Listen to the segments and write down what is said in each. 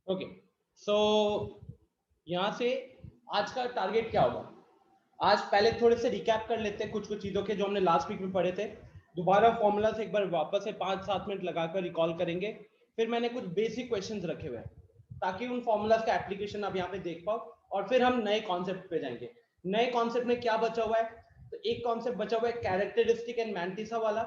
Okay, सो यहाँ से आज का टारगेट क्या होगा? आज पहले थोड़े से रिकैप कर लेते हैं कुछ चीज़ों के जो हमने लास्ट वीक में पढ़े थे। दोबारा फॉर्मूलास एक बार वापस से 5-7 मिनट लगाकर रिकॉल करेंगे। फिर मैंने कुछ बेसिक क्वेश्चंस रखे हुए हैं ताकि उन फॉर्मूलास का एप्लीकेशन आप यहाँ पे देख पाओ, और फिर हम नए कॉन्सेप्ट पे जाएंगे। नए कॉन्सेप्ट में क्या बचा हुआ है? तो एक कॉन्सेप्ट बचा हुआ है कैरेक्टरिस्टिक एंड मैंटिसा वाला,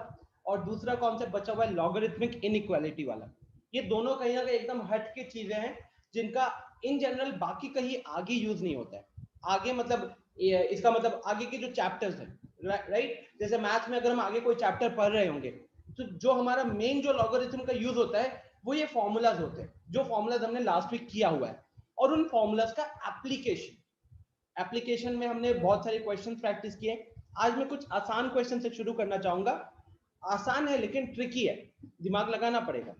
और दूसरा कॉन्सेप्ट बचा हुआ है लॉगरिथमिक इनइक्वालिटी वाला। ये दोनों कहीं ना कहीं एकदम हट के चीजें हैं जिनका इन जनरल बाकी कहीं आगे यूज नहीं होता है। आगे मतलब इसका मतलब आगे के जो चैप्टर्स हैं, राइट? जैसे मैथ्स में अगर हम आगे कोई चैप्टर पढ़ रहे होंगे तो जो हमारा मेन जो लॉगरिथम का यूज होता है वो ये फॉर्मूलाज होते हैं, जो फॉर्मूलाज हमने लास्ट वीक किया हुआ है, और उन फॉर्मूलाज का एप्लीकेशन में हमने बहुत सारे क्वेश्चन प्रैक्टिस किए। आज मैं कुछ आसान क्वेश्चन से शुरू करना चाहूंगा। आसान है लेकिन ट्रिकी है, दिमाग लगाना पड़ेगा,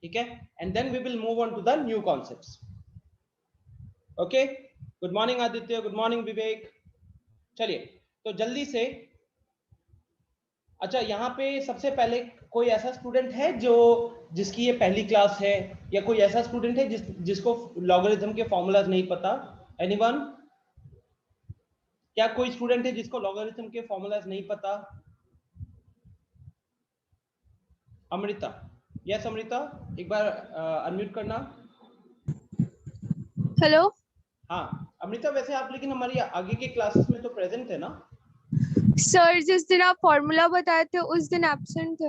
ठीक है? And then we will move on to the new concepts. Okay, good morning Aditya, good morning Vivek. चलिए तो जल्दी से, अच्छा यहाँ पे सबसे पहले कोई ऐसा स्टूडेंट है जो जिसकी ये पहली क्लास है, या कोई ऐसा स्टूडेंट है जिसको लॉगरिथम के फॉर्मूलाज नहीं पता? एनीवन? क्या कोई स्टूडेंट है जिसको लॉगरिथम के फॉर्मूलाज नहीं पता? अमृता, यस अमृता, एक बार अनम्यूट करना। हेलो हाँ अमृता, वैसे आप लेकिन हमारी आगे के क्लासेस में तो प्रेजेंट है ना? सर, जिस दिन आप फॉर्मूला बताए थे उस दिन एब्सेंट थे।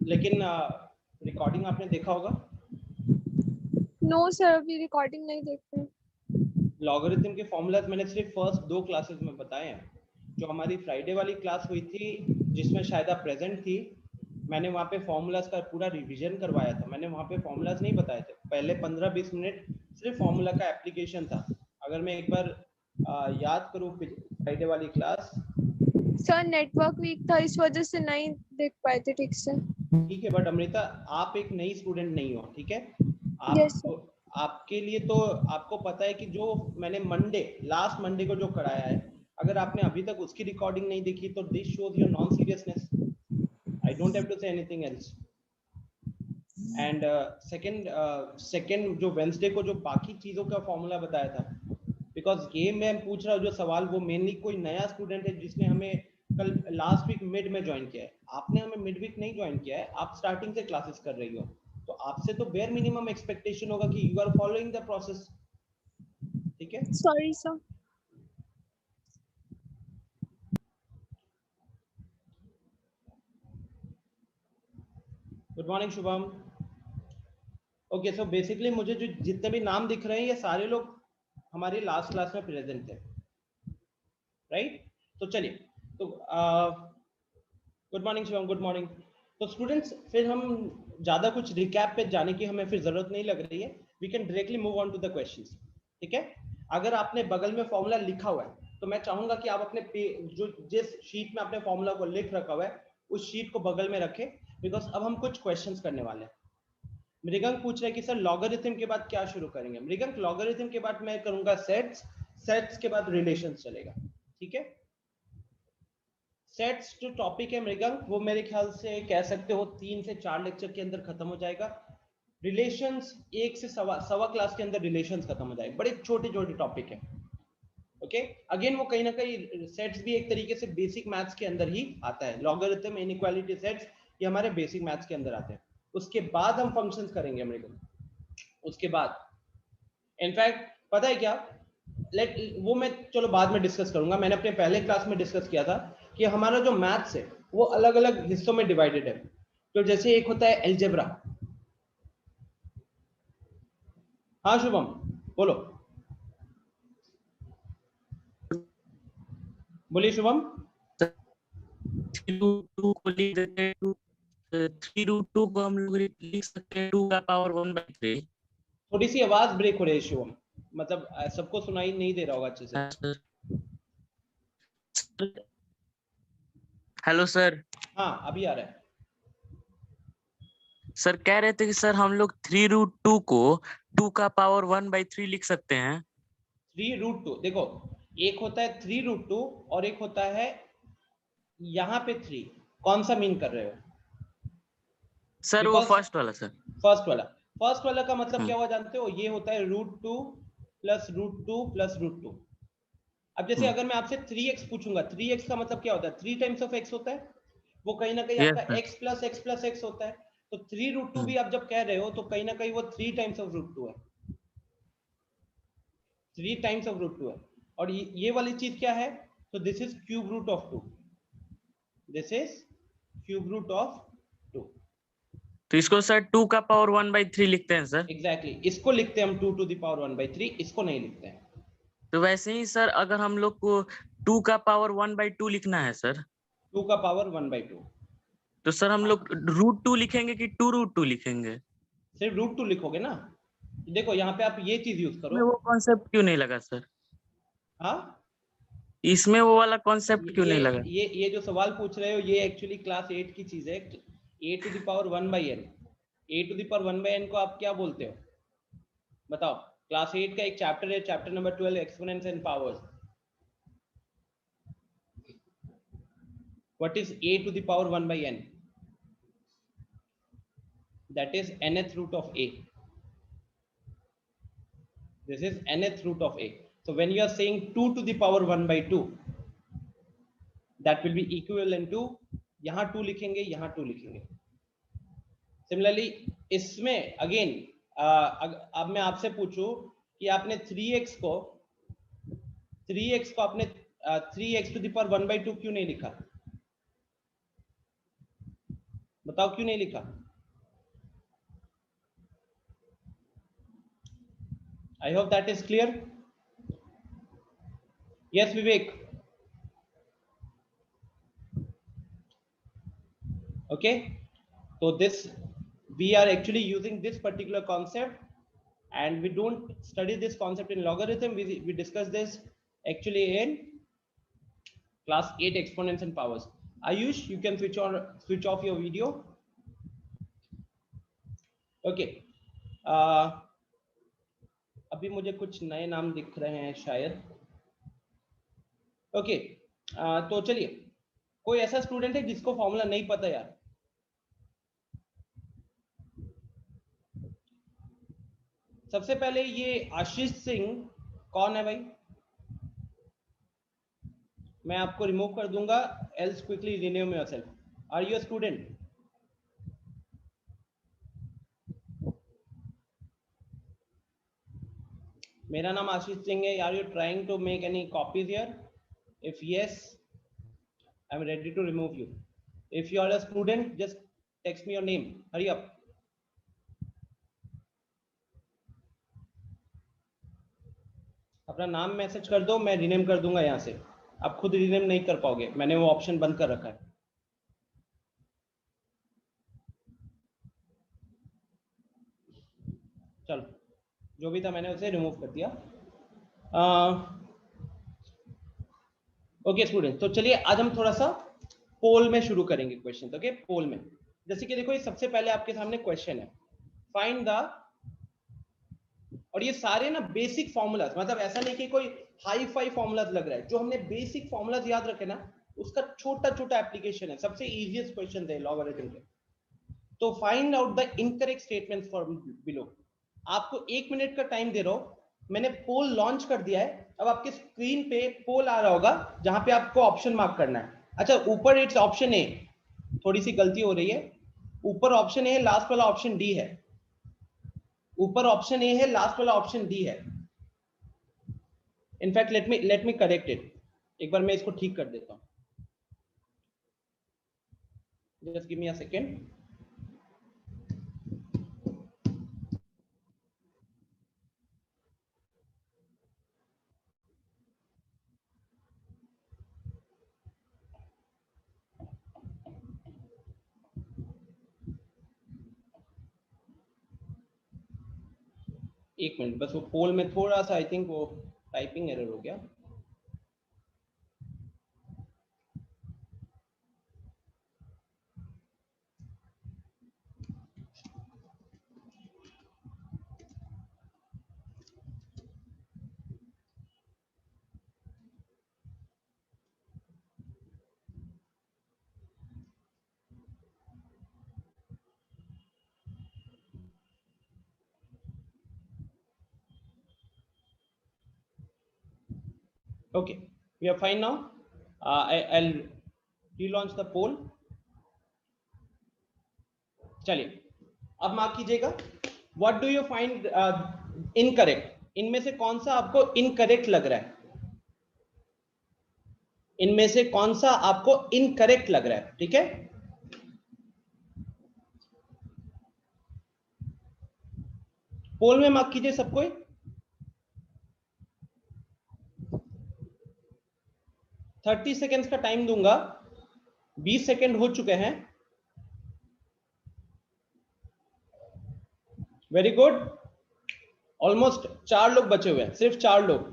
लेकिन रिकॉर्डिंग आपने देखा होगा। नो सर, अभी रिकॉर्डिंग नहीं देखते। लॉगरिथम के फॉर्मूलाज मैंने सिर्फ फर्स्ट 2 क्लासेस में बताए हैं। जो हमारी फ्राइडे वाली क्लास हुई थी जिसमें शायद आप प्रेजेंट थी, मैंने वहाँ पे फॉर्मूलाज का पूरा रिवीजन करवाया था। मैंने वहाँ पे फॉर्मूलाज नहीं बताए थे, पहले 15-20 मिनट सिर्फ फॉर्मूला का एप्लीकेशन था। अगर मैं एक बार याद करूँ फ्राइडे वाली क्लास। सर नेटवर्क वीक था, इस वजह से नहीं देख पाए थे ठीक से। ठीक है, बट अमृता आप एक नई स्टूडेंट नहीं हो, ठीक है? यस आप आपके लिए तो आपको पता है कि जो मैंने लास्ट मंडे को जो कराया है, अगर आपने अभी तक उसकी रिकॉर्डिंग नहीं देखी तो this shows your non seriousness. I don't have to say anything else. And second जो वेंसडे को जो बाकी चीजों का फॉर्मूला बताया था, बिकॉज ये मैं पूछ रहा हूँ जो सवाल, वो मेनली कोई नया स्टूडेंट है जिसने हमें कल लास्ट वीक मिड में ज्वाइन किया है। आपने हमें मिड वीक नहीं ज्वाइन किया है, आप स्टार्टिंग से क्लासेस कर रही हो, तो आपसे तो बेयर मिनिमम एक्सपेक्टेशन होगा कि you are following the process, ठीक है? Sorry sir. Good morning Shubham. Okay, so basically मुझे जो जितने भी नाम दिख रहे हैं ये सारे लोग हमारी लास्ट क्लास में प्रेजेंट थे, राइट? तो चलिए, तो good morning Shivam, good morning. तो स्टूडेंट्स, फिर हम ज्यादा कुछ रिकैप पे जाने की हमें फिर जरूरत नहीं लग रही है। We can directly move on to the questions, ठीक है? अगर आपने बगल में फॉर्मूला लिखा हुआ है तो मैं चाहूंगा कि आप अपने जो जिस शीट में आपने फॉर्मूला को लिख रखा हुआ है उस शीट को बगल में रखें, बिकॉज अब हम कुछ क्वेश्चंस करने वाले हैं। मृगंक पूछ रहे हैं कि सर लॉगरिथम के बाद क्या शुरू करेंगे? मृगंक, लॉगरिथम के बाद मैं करूंगा सेट्स, सेट्स के बाद रिलेशंस चलेगा, ठीक है? सेट्स जो टॉपिक है मृगंक, वो मेरे ख्याल से कह सकते हो 3 से 4 लेक्चर के अंदर खत्म हो जाएगा। रिलेशंस 1 से सवा क्लास के अंदर रिलेशंस खत्म हो जाएगा। बड़े छोटे छोटे टॉपिक है, ओके? अगेन वो कहीं ना कहीं सेट्स भी एक तरीके से बेसिक मैथ्स के अंदर ही आता है। लॉगरिथम, इनइक्वालिटी सेट्स, ये हमारे बेसिक मैथ्स के अंदर आते हैं। उसके बाद हम फंक्शंस करेंगे मृगंक। उसके बाद इनफैक्ट पता है क्या, वो मैं चलो बाद में डिस्कस करूंगा। मैंने अपने पहले क्लास में डिस्कस किया था कि हमारा जो मैथ्स है वो अलग अलग हिस्सों में डिवाइडेड है। तो जैसे एक होता है एल्जेब्रा। हाँ शुभम, बोलो, बोलिए शुभम। 3√2 को लिख देते हैं, 3√2 को हम लोग लिख सकते हैं 2⁻⁴। थोड़ी सी आवाज ब्रेक हो रही है शुभम, मतलब सबको सुनाई नहीं दे रहा होगा अच्छे से। Hello sir. हाँ अभी आ रहा है। सर कह रहे थे कि सर हम लोग 3√2 को 2⁻⁴ लिख सकते हैं। 3√2 देखो, एक होता है 3√2 और एक होता है यहाँ पे 3। कौन सा मीन कर रहे हो? सर वो बिकॉज फर्स्ट वाला सर। फर्स्ट वाला, फर्स्ट वाला का मतलब क्या हुआ जानते हो? ये होता है √2 प्लस √2 प्लस √2। अब जैसे अगर मैं आपसे 3x पूछूंगा, 3x का मतलब क्या होता है? 3 टाइम्स ऑफ x होता है, वो कहीं ना कहीं यस आपका sir. x plus x plus x होता है। तो 3√2 भी आप जब कह रहे हो तो कहीं ना कहीं वो 3 टाइम्स ऑफ √2 है, 3 टाइम्स ऑफ √2 है। और ये वाली चीज क्या है? तो this is cube root of 2, this is cube root of 2। तो इसको सर 2 का पावर 1/3 लिखते हैं सर। एग्जैक्टली, इसको लिखते हैं हम 2 टू द पावर 1/3, इसको नहीं लिखते हैं। तो वैसे ही सर अगर हम लोग को 2 का पावर 1/2 लिखना है सर, 2 का पावर 1/2, तो सर हम लोग √2 लिखेंगे कि 2√2 लिखेंगे? सिर्फ √2 लिखोगे ना। देखो यहाँ पे आप ये चीज यूज करो। में वो कॉन्सेप्ट क्यों नहीं लगा सर? हाँ, इसमें वो वाला कॉन्सेप्ट क्यों नहीं लगा? ये जो सवाल पूछ रहे हो ये एक्चुअली क्लास 8 की चीज है। a to the power 1/n, a to the power 1/n को आप क्या बोलते हो बताओ? क्लास 8 का एक चैप्टर है, chapter number 12, exponents and powers. What is a to the power 1/n? That is nth root of a। This is nth root of a. So when you are saying 2 to the power 1/2, that will be equivalent to, यहाँ 2 लिखेंगे, यहाँ 2 लिखेंगे। Similarly इसमें again अब मैं आपसे पूछूं कि आपने 3x को आपने 3x टू द पावर 1/2 क्यों नहीं लिखा? बताओ क्यों नहीं लिखा? I hope that is clear. Yes, Vivek. Okay, so this, we are actually using this particular concept, and we don't study this concept in logarithm. We discuss this actually in class 8 exponents and powers. Ayush, you can switch off your video. Okay, अभी मुझे कुछ नए नाम दिख रहे हैं शायद। Okay, तो चलिए, कोई ऐसा स्टूडेंट है जिसको फॉर्मूला नहीं पता यार? सबसे पहले ये आशीष सिंह कौन है भाई? मैं आपको रिमूव कर दूंगा, else quickly rename yourself. Are you a student? मेरा नाम आशीष सिंह है। Are you trying to make any copies here? If yes, I am ready to remove you. If you are a student, just text me your name, hurry up. अपना नाम message कर दो, मैं rename कर दूंगा यहाँ से। आप खुद रिनेम नहीं कर पाओगे, मैंने वो ऑप्शन बंद कर रखा है। चलो, जो भी था मैंने उसे रिमूव कर दिया। ओके स्टूडेंट, तो चलिए आज हम थोड़ा सा पोल में शुरू करेंगे क्वेश्चन। ओके, पोल में जैसे कि देखो, ये सबसे पहले आपके सामने क्वेश्चन है, फाइंड द, और ये सारे ना बेसिक फॉर्मूलाज, मतलब ऐसा नहीं कि कोई हाई फाई फॉर्मूलाज लग रहा है, जो हमने बेसिक फॉर्मूलाज याद रखे ना, उसका छोटा छोटा एप्लीकेशन है। सबसे इजीएस्ट क्वेश्चन है लॉगरिथम के। तो find out the incorrect statements for below. आपको 1 मिनट का टाइम दे रहा हूं। मैंने पोल लॉन्च कर दिया है, अब आपके स्क्रीन पे पोल आ रहा होगा जहां पे आपको ऑप्शन मार्क करना है। अच्छा, ऊपर इट्स ऑप्शन ए, थोड़ी सी गलती हो रही है, ऊपर ऑप्शन ए, लास्ट वाला ऑप्शन डी है। ऊपर ऑप्शन ए है, लास्ट वाला ऑप्शन डी है। In fact let me correct it, एक बार मैं इसको ठीक कर देता हूं। Just give me a second. एक मिनट बस, वो पोल में थोड़ा सा आई थिंक वो टाइपिंग एरर हो गया। Okay, we are fine now. I'll relaunch the poll. चलिए अब मार्क कीजिएगा. What do you find incorrect? इनमें से कौन सा आपको इनकरेक्ट लग रहा है? इनमें से कौन सा आपको इनकरेक्ट लग रहा है? ठीक है, पोल में मार्क कीजिए सब कोई. 30 सेकेंड्स का टाइम दूंगा. 20 सेकेंड हो चुके हैं. Very good. ऑलमोस्ट 4 लोग बचे हुए हैं, सिर्फ 4 लोग.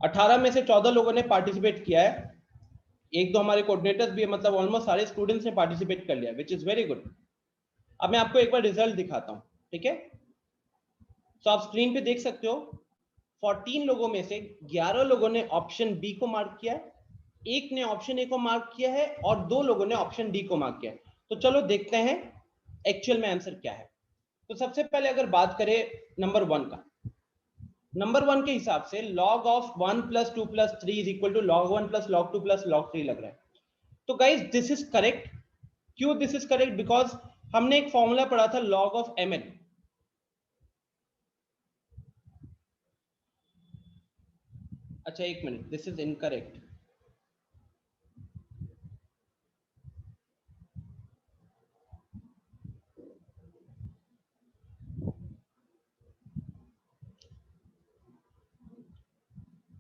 18 में से 14 लोगों ने पार्टिसिपेट किया है. एक दो हमारे कोऑर्डिनेटर्स भी है, मतलब ऑलमोस्ट सारे स्टूडेंट्स ने पार्टिसिपेट कर लिया, विच इज वेरी गुड. अब मैं आपको एक बार रिजल्ट दिखाता हूं. ठीक है, तो आप स्क्रीन पे देख सकते हो 14 लोगों में से 11 लोगों ने ऑप्शन बी को मार्क किया है, एक ने ऑप्शन ए को मार्क किया है और 2 लोगों ने ऑप्शन डी को मार्क किया है. तो चलो देखते हैं एक्चुअल में आंसर क्या है. तो सबसे पहले अगर बात करें नंबर 1 का, नंबर 1 के हिसाब से log of 1 + 2 + 3 is equal to log 1 + log 2 + log 3 लग रहा है. तो गाइस दिस इज करेक्ट. क्यों दिस इज करेक्ट? बिकॉज हमने एक फॉर्मूला पढ़ा था log ऑफ mn. अच्छा एक मिनट, दिस इज इनकरेक्ट.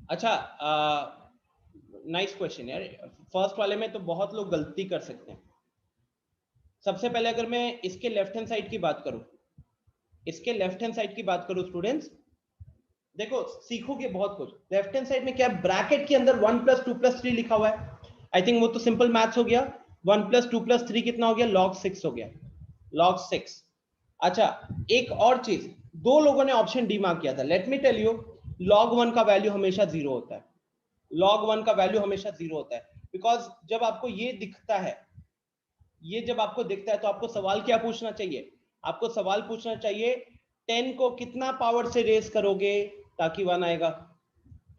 अच्छा, नाइस क्वेश्चन यार. फर्स्ट वाले में तो बहुत लोग गलती कर सकते हैं. सबसे पहले अगर मैं इसके लेफ्ट हैंड साइड की बात करूं, इसके लेफ्ट हैंड साइड की बात करूं स्टूडेंट्स, देखो सीखोगे बहुत कुछ. लेफ्ट हैंड साइड में क्या ब्रैकेट के अंदर 1 + 2 + 3 लिखा हुआ है. आई थिंक वो तो सिंपल मैथ्स हो गया. 1 + 2 + 3 कितना हो गया? log 6 हो गया. log 6. अच्छा एक और चीज, 2 लोगों ने ऑप्शन डी मार्क किया था. Let me tell you, log 1 का वैल्यू हमेशा 0 होता है. log 1 का वैल्यू हमेशा 0 होता है. बिकॉज जब आपको ये दिखता है, ये जब आपको दिखता है तो आपको सवाल क्या पूछना चाहिए? आपको सवाल पूछना चाहिए 10 को कितना पावर से रेस करोगे ताकि 1 आएगा.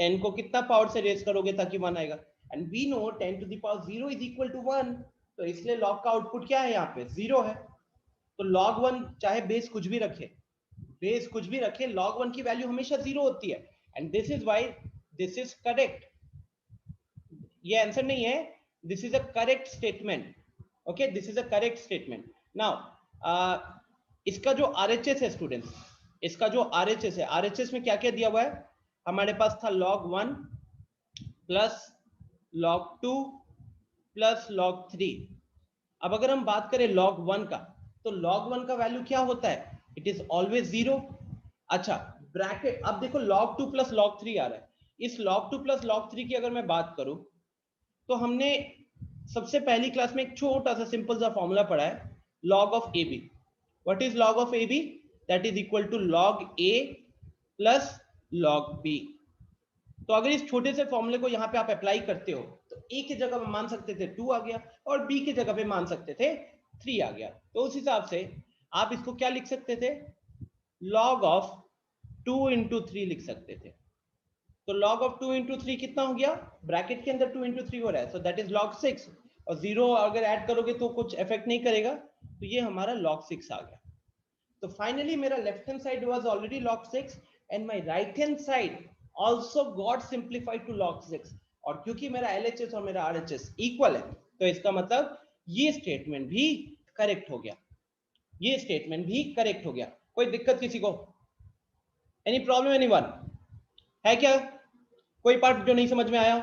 10 को कितना पावर से रेस करोगे ताकि 1 आएगा. And we know 10 to the power 0 is equal to 1. तो इसलिए log का आउटपुट क्या है? यहाँ पे 0 है. तो log 1 चाहे बेस कुछ भी रखे, बेस कुछ भी रखे, log 1 की वैल्यू हमेशा 0 होती है. And this is why this is correct. ये आंसर नहीं है, this is a correct statement. Okay, this is a correct statement. Now इसका जो आरएचएस है स्टूडेंट्स, इसका जो आरएचएस है, आरएचएस में क्या क्या दिया हुआ है? हमारे पास था log 1 + log 2 + log 3. अब अगर हम बात करें log 1 का, तो log 1 का वैल्यू क्या होता है? It is always 0. अच्छा ब्रैकेट, अब देखो log 2 + log 3 आ रहा है. इस log 2 + log 3 की अगर मैं बात करूं, तो हमने सबसे पहली क्लास में एक छोटा सा सिंपल सा फॉर्मूला पढ़ा है, log of A B. What is log of A B? That is equal to log a + log b. तो अगर इस छोटे से फॉर्मूले को यहाँ पे आप अप्लाई करते हो, तो a की जगह पे मान सकते थे 2 आ गया और b की जगह पे मान सकते थे 3 आ गया. तो उस हिसाब से आप इसको क्या लिख सकते थे? log ऑफ 2 × 3 लिख सकते थे. तो log ऑफ 2 × 3 कितना हो गया? ब्रैकेट के अंदर 2 × 3 हो रहा है, सो दैट इज log 6. और 0 अगर ऐड करोगे तो कुछ इफेक्ट नहीं करेगा. तो ये हमारा log 6 आ गया. तो फाइनली मेरा left hand side was already log 6 and my right hand side also got simplified to log 6. और क्योंकि मेरा LHS और मेरा RHS इक्वल है, तो इसका मतलब ये स्टेटमेंट भी करेक्ट हो गया. ये स्टेटमेंट भी करेक्ट हो गया. कोई दिक्कत किसी को? Any problem anyone? है क्या कोई पार्ट जो नहीं समझ में आया?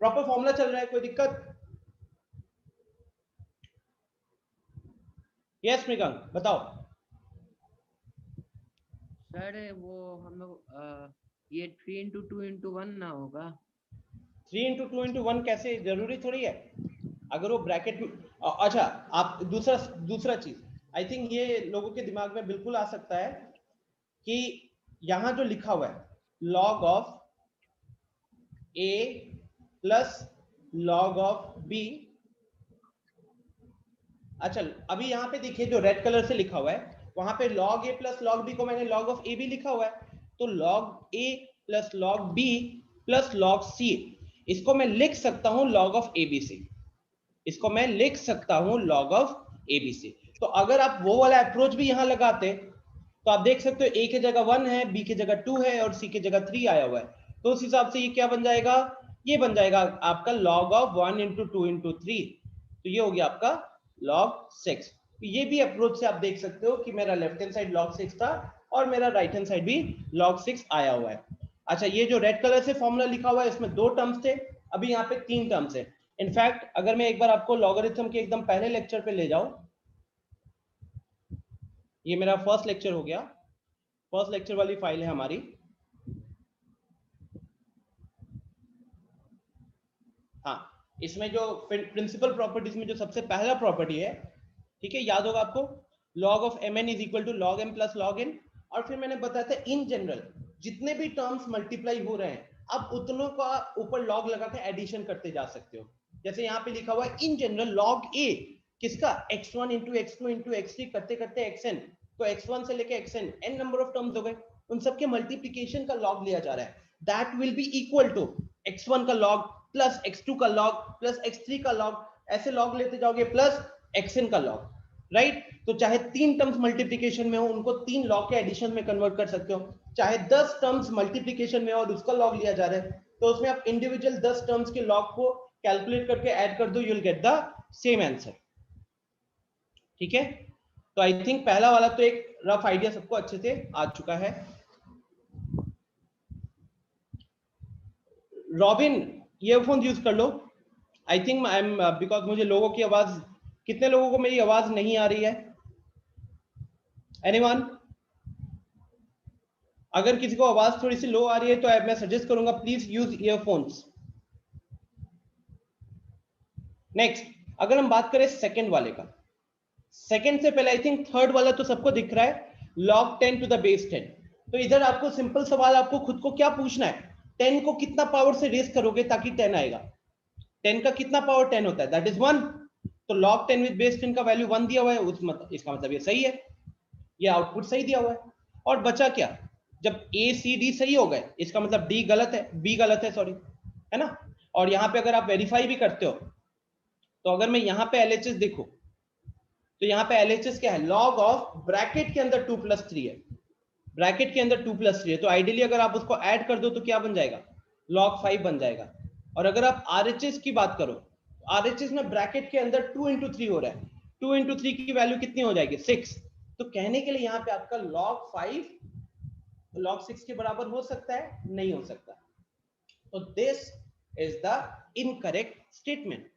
प्रॉपर फॉर्मूला चल रहा है, कोई दिक्कत? यस मृगांक बताओ. सर वो हम लोग ये 3 × 2 × 1 ना होगा? 3 × 2 × 1 कैसे? जरूरी थोड़ी है. अगर वो ब्रैकेट में, अच्छा आप दूसरा चीज, आई थिंक ये लोगों के दिमाग में बिल्कुल आ सकता है कि यहां जो लिखा हुआ है log of a + log of b. अच्छा अभी यहाँ पे देखिए जो रेड कलर से लिखा हुआ है, वहां पे log a + log b को मैंने log ऑफ a भी लिखा हुआ है. तो log a plus log B plus log C. इसको मैं लिख सकता हूं लॉग ऑफ एबीसी, इसको मैं लिख सकता हूं लॉग ऑफ एबीसी। तो अगर आप वो वाला अप्रोच भी यहां लगाते तो आप देख सकते हो ए की जगह 1 है, बी की जगह 2 है और सी की जगह 3 आया हुआ है। तो उस हिसाब से ये क्या बन जाएगा, ये बन जाएगा आपका log ऑफ 1 इंटू 2 इंटू 3, तो ये हो गया आपका log 6। तो ये भी अप्रोच से आप देख सकते हो कि मेरा लेफ्ट हैंड साइड log 6 था और मेरा राइट हैंड साइड भी log 6 आया हुआ है। अच्छा, ये जो रेड कलर से फॉर्मूला लिखा हुआ है इसमें 2 टर्म्स थे, अभी यहाँ पे 3 टर्म्स है। इनफैक्ट अगर मैं एक बार आपको लॉगरिथम के एकदम पहले लेक्चर पे ले जाऊं, ये मेरा फर्स्ट लेक्चर हो गया, फर्स्ट लेक्चर वाली फाइल है हमारी। हाँ, इसमें जो प्रिंसिपल प्रॉपर्टीज में जो सबसे पहला प्रॉपर्टी है, ठीक है, याद होगा आपको, log of mn is equal to log m plus log n। और फिर मैंने बताया था इन जनरल जितने भी टर्म्स मल्टीप्लाई हो रहे हैं आप उतनों का ऊपर log लगा के एडिशन करते जा सकते हो। जैसे यहाँ पे लिखा हुआ है इन जनरल log a किसका, x1 into x2 into x3 करते करते xn, तो x1 से लेके xn n number of terms हो गए, उन सबके मल्टीप्लीकेशन का log लिया जा रहा है। That will be equal to x1 का log प्लस x2 का log प्लस x3 का log, ऐसे log लेते जाओगे प्लस xn का log, राइट। तो चाहे 3 टर्म्स मल्टीप्लिकेशन में हो उनको 3 log के एडिशन में कन्वर्ट कर सकते हो, चाहे 10 टर्म्स मल्टीप्लिकेशन में हो और उसका log लिया जा रहा है तो उसमें आप इंडिविजुअल 10 टर्म्स के log को कैलकुलेट करके ऐड कर दो, you will get the same answer. ठीक है, तो आई थिंक पहला वाला तो एक रफ आइडिया सबको अच्छे से आ चुका है। रॉबिन ईयरफोन यूज कर लो, I think I am because मुझे लोगों की आवाज, कितने लोगों को मेरी आवाज नहीं आ रही है, एनीवन? अगर किसी को आवाज थोड़ी सी लो आ रही है तो मैं सजेस्ट करूंगा प्लीज यूज ईयरफोन्स। नेक्स्ट, अगर हम बात करें सेकंड वाले का, सेकंड से पहले आई थिंक थर्ड वाला तो सबको दिख रहा है, log 10 टू द बेस 10। तो इधर आपको सिंपल सवाल, आपको खुद को क्या पूछना है, 10 को कितना पावर से रेस करोगे ताकि 10 आएगा, 10 का कितना पावर 10 होता है, दैट इज 1। तो log 10 विद बेस 10 का वैल्यू 1 दिया हुआ है, इसका मतलब ये सही है, ये आउटपुट सही दिया हुआ है। और बचा क्या, जब ए सी डी सही हो गए इसका मतलब डी गलत है, बी गलत है, सॉरी, है ना। और यहाँ पे अगर आप वेरीफाई भी करते हो तो अगर मैं यहाँ पे LHS देखूं तो यहाँ पे LHS क्या है, log ऑफ ब्रैकेट के अंदर 2 प्लस 3 है, ब्रैकेट के अंदर 2 प्लस 3 है, तो आइडियली अगर आप उसको ऐड कर दो तो क्या बन जाएगा, log 5 बन जाएगा। और अगर आप RHS की बात करो, RHS में ब्रैकेट के अंदर 2 इंटू 3 हो रहा है, 2 इंटू 3 की वैल्यू कितनी हो जाएगी, 6। तो कहने के लिए यहाँ पे आपका log 5 log 6 के बराबर हो सकता है, नहीं हो सकता। तो this is the incorrect statement.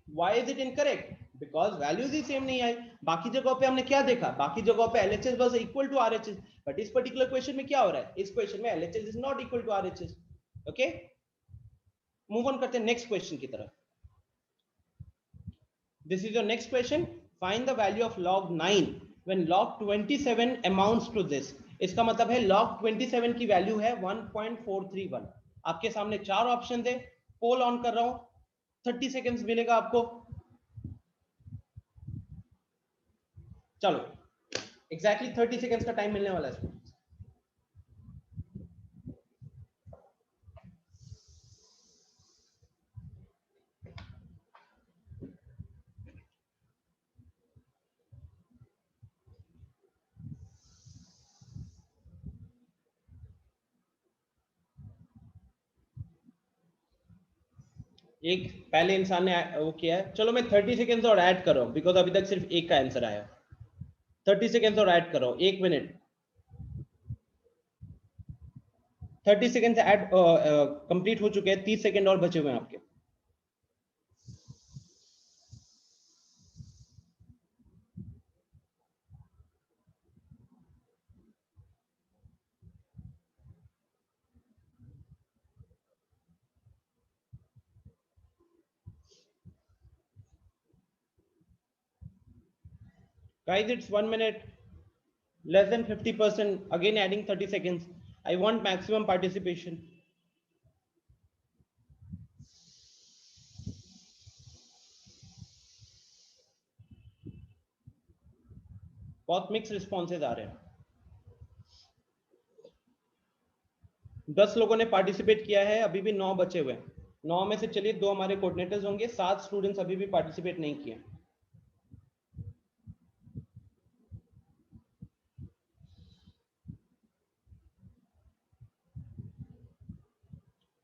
Why is it incorrect? Because values he same नहीं आई। बाकी जगहों पे हमने क्या देखा, बाकी जगहों पे LHS was equal to RHS, but इस पर्टिकुलर क्वेश्चन में क्या हो रहा है, इस क्वेश्चन में LHS is not equal to RHS। Okay, move on करते हैं नेक्स्ट क्वेश्चन की तरफ। This is your next question, find the value of log 9 when log 27 amounts to this। इसका मतलब है log 27 की वैल्यू है 1.431। आपके सामने 4 ऑप्शन है, पोल ऑन कर रहा हूं, 30 सेकेंड्स मिलेगा आपको। चलो, एग्जैक्टली 30 सेकेंड्स का टाइम मिलने वाला है। एक पहले इंसान ने वो किया है, चलो मैं 30 सेकेंड्स और ऐड कर रहा हूं बिकॉज अभी तक सिर्फ एक का आंसर आया। 30 सेकेंड्स और ऐड कर रहा हूं, 1 मिनट, 30 सेकेंड्स ऐड कंप्लीट हो चुके हैं, 30 सेकेंड और बचे हुए हैं आपके। Guys, it's 1 minute, less than 50%, again adding 30 seconds. I want maximum participation. बहुत मिक्स रिस्पॉन्सेज आ रहे हैं। 10 लोगों ने पार्टिसिपेट किया है, अभी भी 9 बचे हुए हैं। 9 में से चलिए 2 हमारे कोऑर्डिनेटर्स होंगे, 7 स्टूडेंट्स अभी भी पार्टिसिपेट नहीं किए।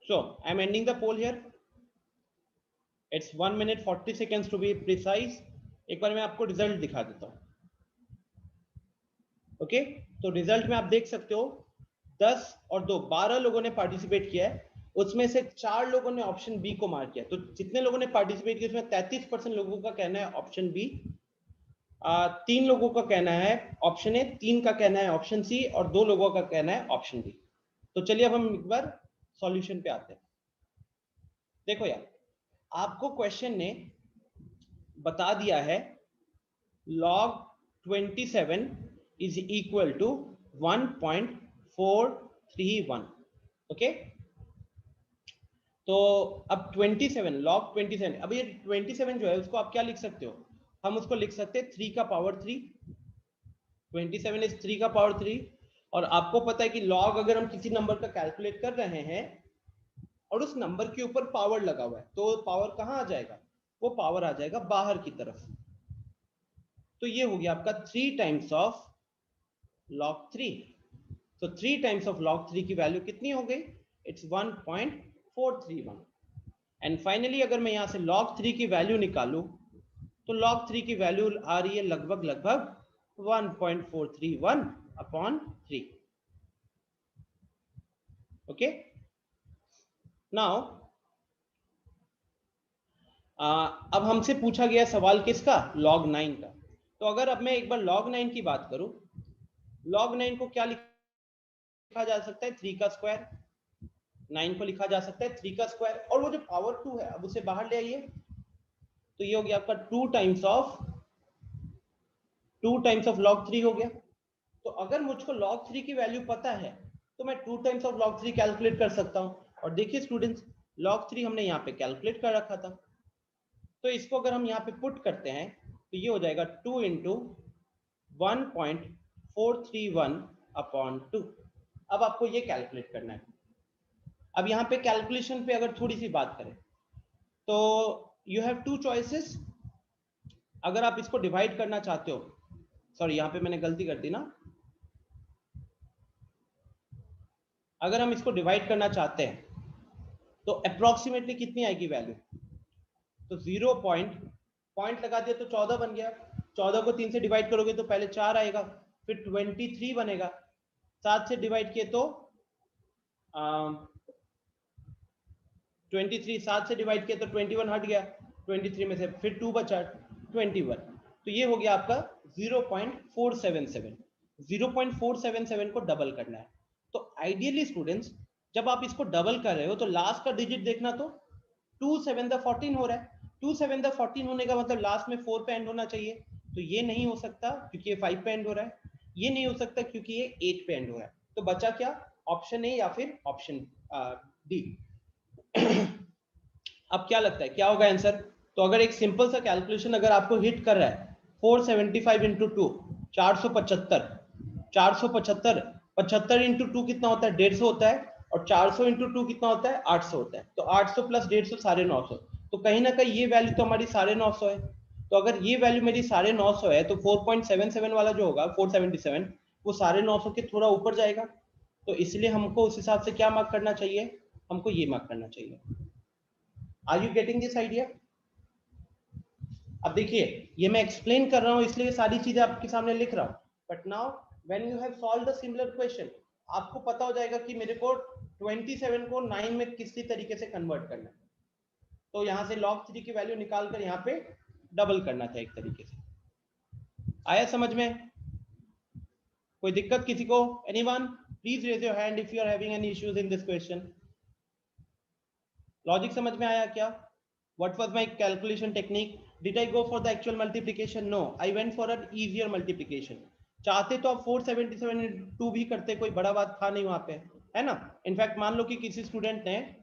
So I am ending the poll here. It's 1 minute 40 seconds to be precise. एक बार मैं आपको रिजल्ट दिखा देता हूँ। ओके, तो रिजल्ट में आप देख सकते हो 10 और 2 12 लोगों ने पार्टिसिपेट किया है, उसमें से 4 लोगों ने ऑप्शन बी को मार्क किया। तो जितने लोगों ने पार्टिसिपेट किया उसमें 33% लोगों का कहना है ऑप्शन बी, 3 लोगों का कहना है ऑप्शन ए, 3 का कहना है ऑप्शन सी और 2 लोगों का कहना है ऑप्शन डी। तो चलिए अब हम एक बार सॉल्यूशन पे आते हैं। देखो यार, आपको क्वेश्चन ने बता दिया है log 27 is equal to 1.431। Okay, तो अब 27 log 27, अब ये 27 जो है उसको आप क्या लिख सकते हो, हम उसको लिख सकते हैं 3 का पावर 3। 27 इज 3 का पावर 3। और आपको पता है कि log अगर हम किसी नंबर का कैलकुलेट कर रहे हैं और उस नंबर के ऊपर पावर लगा हुआ है तो पावर कहाँ आ जाएगा, वो पावर आ जाएगा बाहर की तरफ। तो ये हो गया आपका 3 टाइम्स ऑफ log 3। तो 3 टाइम्स ऑफ log 3 की वैल्यू कितनी हो गई, इट्स 1.431। एंड फाइनली अगर मैं यहां से log 3 की वैल्यू निकालूं तो log 3 की वैल्यू आ रही है लगभग 1.431 अपॉन 3। ओके, नाउ अब हमसे पूछा गया सवाल किसका, log 9 का। तो अगर अब मैं एक बार log 9 की बात करूं, log 9 को क्या लिखा जा सकता है, 3 का स्क्वायर। 9 को लिखा जा सकता है 3 का स्क्वायर, और वो जो पावर 2 है अब उसे बाहर ले आइए, तो ये हो गया आपका 2 टाइम्स ऑफ log 3 हो गया। तो अगर मुझको log 3 की वैल्यू पता है तो मैं 2 टाइम्स ऑफ log 3 कैलकुलेट कर सकता हूं। और देखिए स्टूडेंट्स, log 3 हमने यहाँ पे कैलकुलेट कर रखा था, तो इसको अगर हम यहाँ पे पुट करते हैं तो ये हो जाएगा 2 इंटू 1.431 अपॉन 2। अब आपको ये कैलकुलेट करना है। अब यहाँ पे कैलकुलेशन पे अगर थोड़ी सी बात करें तो यू हैव 2 चॉइसेस। अगर आप इसको डिवाइड करना चाहते हो, सॉरी यहाँ पे मैंने गलती कर दी ना, अगर हम इसको डिवाइड करना चाहते हैं तो अप्रोक्सीमेटली कितनी आएगी वैल्यू, तो 0 पॉइंट लगा दिया तो 14 बन गया। 14 को 3 से डिवाइड करोगे तो पहले 4 आएगा, फिर 23 बनेगा। 7 से डिवाइड किए तो 23, 7 से डिवाइड किया तो 21 हट गया, 23 में से फिर 2 बचा 21। तो ये हो गया आपका 0.477। 0.477 को डबल करना है। तो आइडियली स्टूडेंट्स जब आप इसको डबल कर रहे हो तो लास्ट का डिजिट देखना, तो 2 7 14 हो रहा है। 2 7 14 होने का मतलब लास्ट में 4 पे एंड होना चाहिए, तो ये नहीं हो सकता क्योंकि ये 5 पे एंड हो रहा है। ये नहीं हो सकता क्योंकि ये 8 पे एंड हो रहा है। तो बचा क्या, ऑप्शन ए या फिर ऑप्शन डी। अब क्या लगता है क्या होगा आंसर, तो अगर एक सिंपल सा कैलकुलेशन अगर आपको हिट कर रहा है 475 इंटू 2 475, 75 इंटू 2 कितना होता है, 150 होता है, और 400 इंटू 2 कितना होता है, 800 होता है। तो 800 प्लस 150 950, तो कहीं ना कहीं ये वैल्यू तो हमारी 950 है। तो अगर ये वैल्यू मेरी 950 है तो 4.77 वाला जो होगा 477 वो 950 के थोड़ा ऊपर जाएगा। तो इसलिए हमको उस हिसाब से क्या मार्क करना चाहिए, हमको ये मार्क करना चाहिए। Are you getting this idea? अब देखिए ये मैं एक्सप्लेन कर रहा हूं इसलिए सारी चीजें आपके सामने लिख रहा हूं, but now when you have solved the similar question आपको पता हो जाएगा कि मेरे को 27 को 9 में किसी तरीके से कन्वर्ट करना है। तो यहां से log 3 की वैल्यू निकाल कर यहाँ पे डबल करना था एक तरीके से। आया समझ में? कोई दिक्कत किसी को? Anyone? Please raise your hand if you are having any issues in this question. Logic समझ में आया क्या? What was my calculation technique? Did I go for the actual multiplication? No, I went for an easier multiplication. चाहते तो आप 477 भी करते, कोई बड़ा बात था नहीं वहां पे, है ना। इनफैक्ट मान लो कि किसी स्टूडेंट ने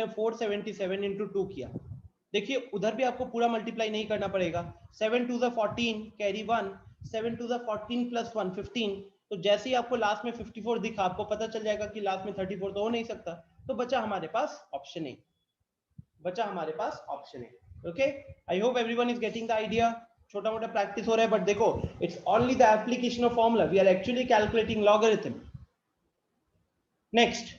477 इंटू 2 किया, देखिए उधर भी आपको पूरा मल्टीप्लाई नहीं करना पड़ेगा। 7 2 14 कैरी 1, 7 2 14 प्लस 1 15, तो जैसे ही आपको लास्ट में 54 दिखा, आपको पता चल जाएगा कि लास्ट में 34 तो हो नहीं सकता, तो बचा हमारे पास ऑप्शन ए, बचा हमारे पास option A. Okay, I hope everyone is getting the idea. छोटा मोटा प्रैक्टिस हो रहा है, बट देखो it's only the application of formula, we are actually calculating logarithm. Next,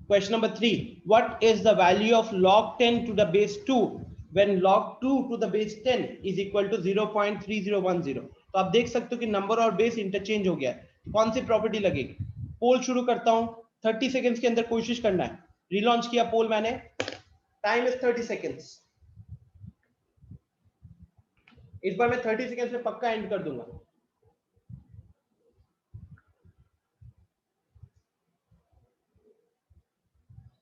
question number 3. What is the value of log 10 to the base 2 when log 2 to the base 10 is equal to 0.3010? तो आप देख सकते हो कि number और base interchange हो गया है। कौन सी प्रॉपर्टी लगेगी? पोल शुरू करता हूं, 30 सेकेंड्स के अंदर कोशिश करना है। रिलॉन्च किया पोल मैंने, टाइम इज 30 सेकेंड्स। इस बार मैं 30 सेकेंड्स में पक्का एंड कर दूंगा।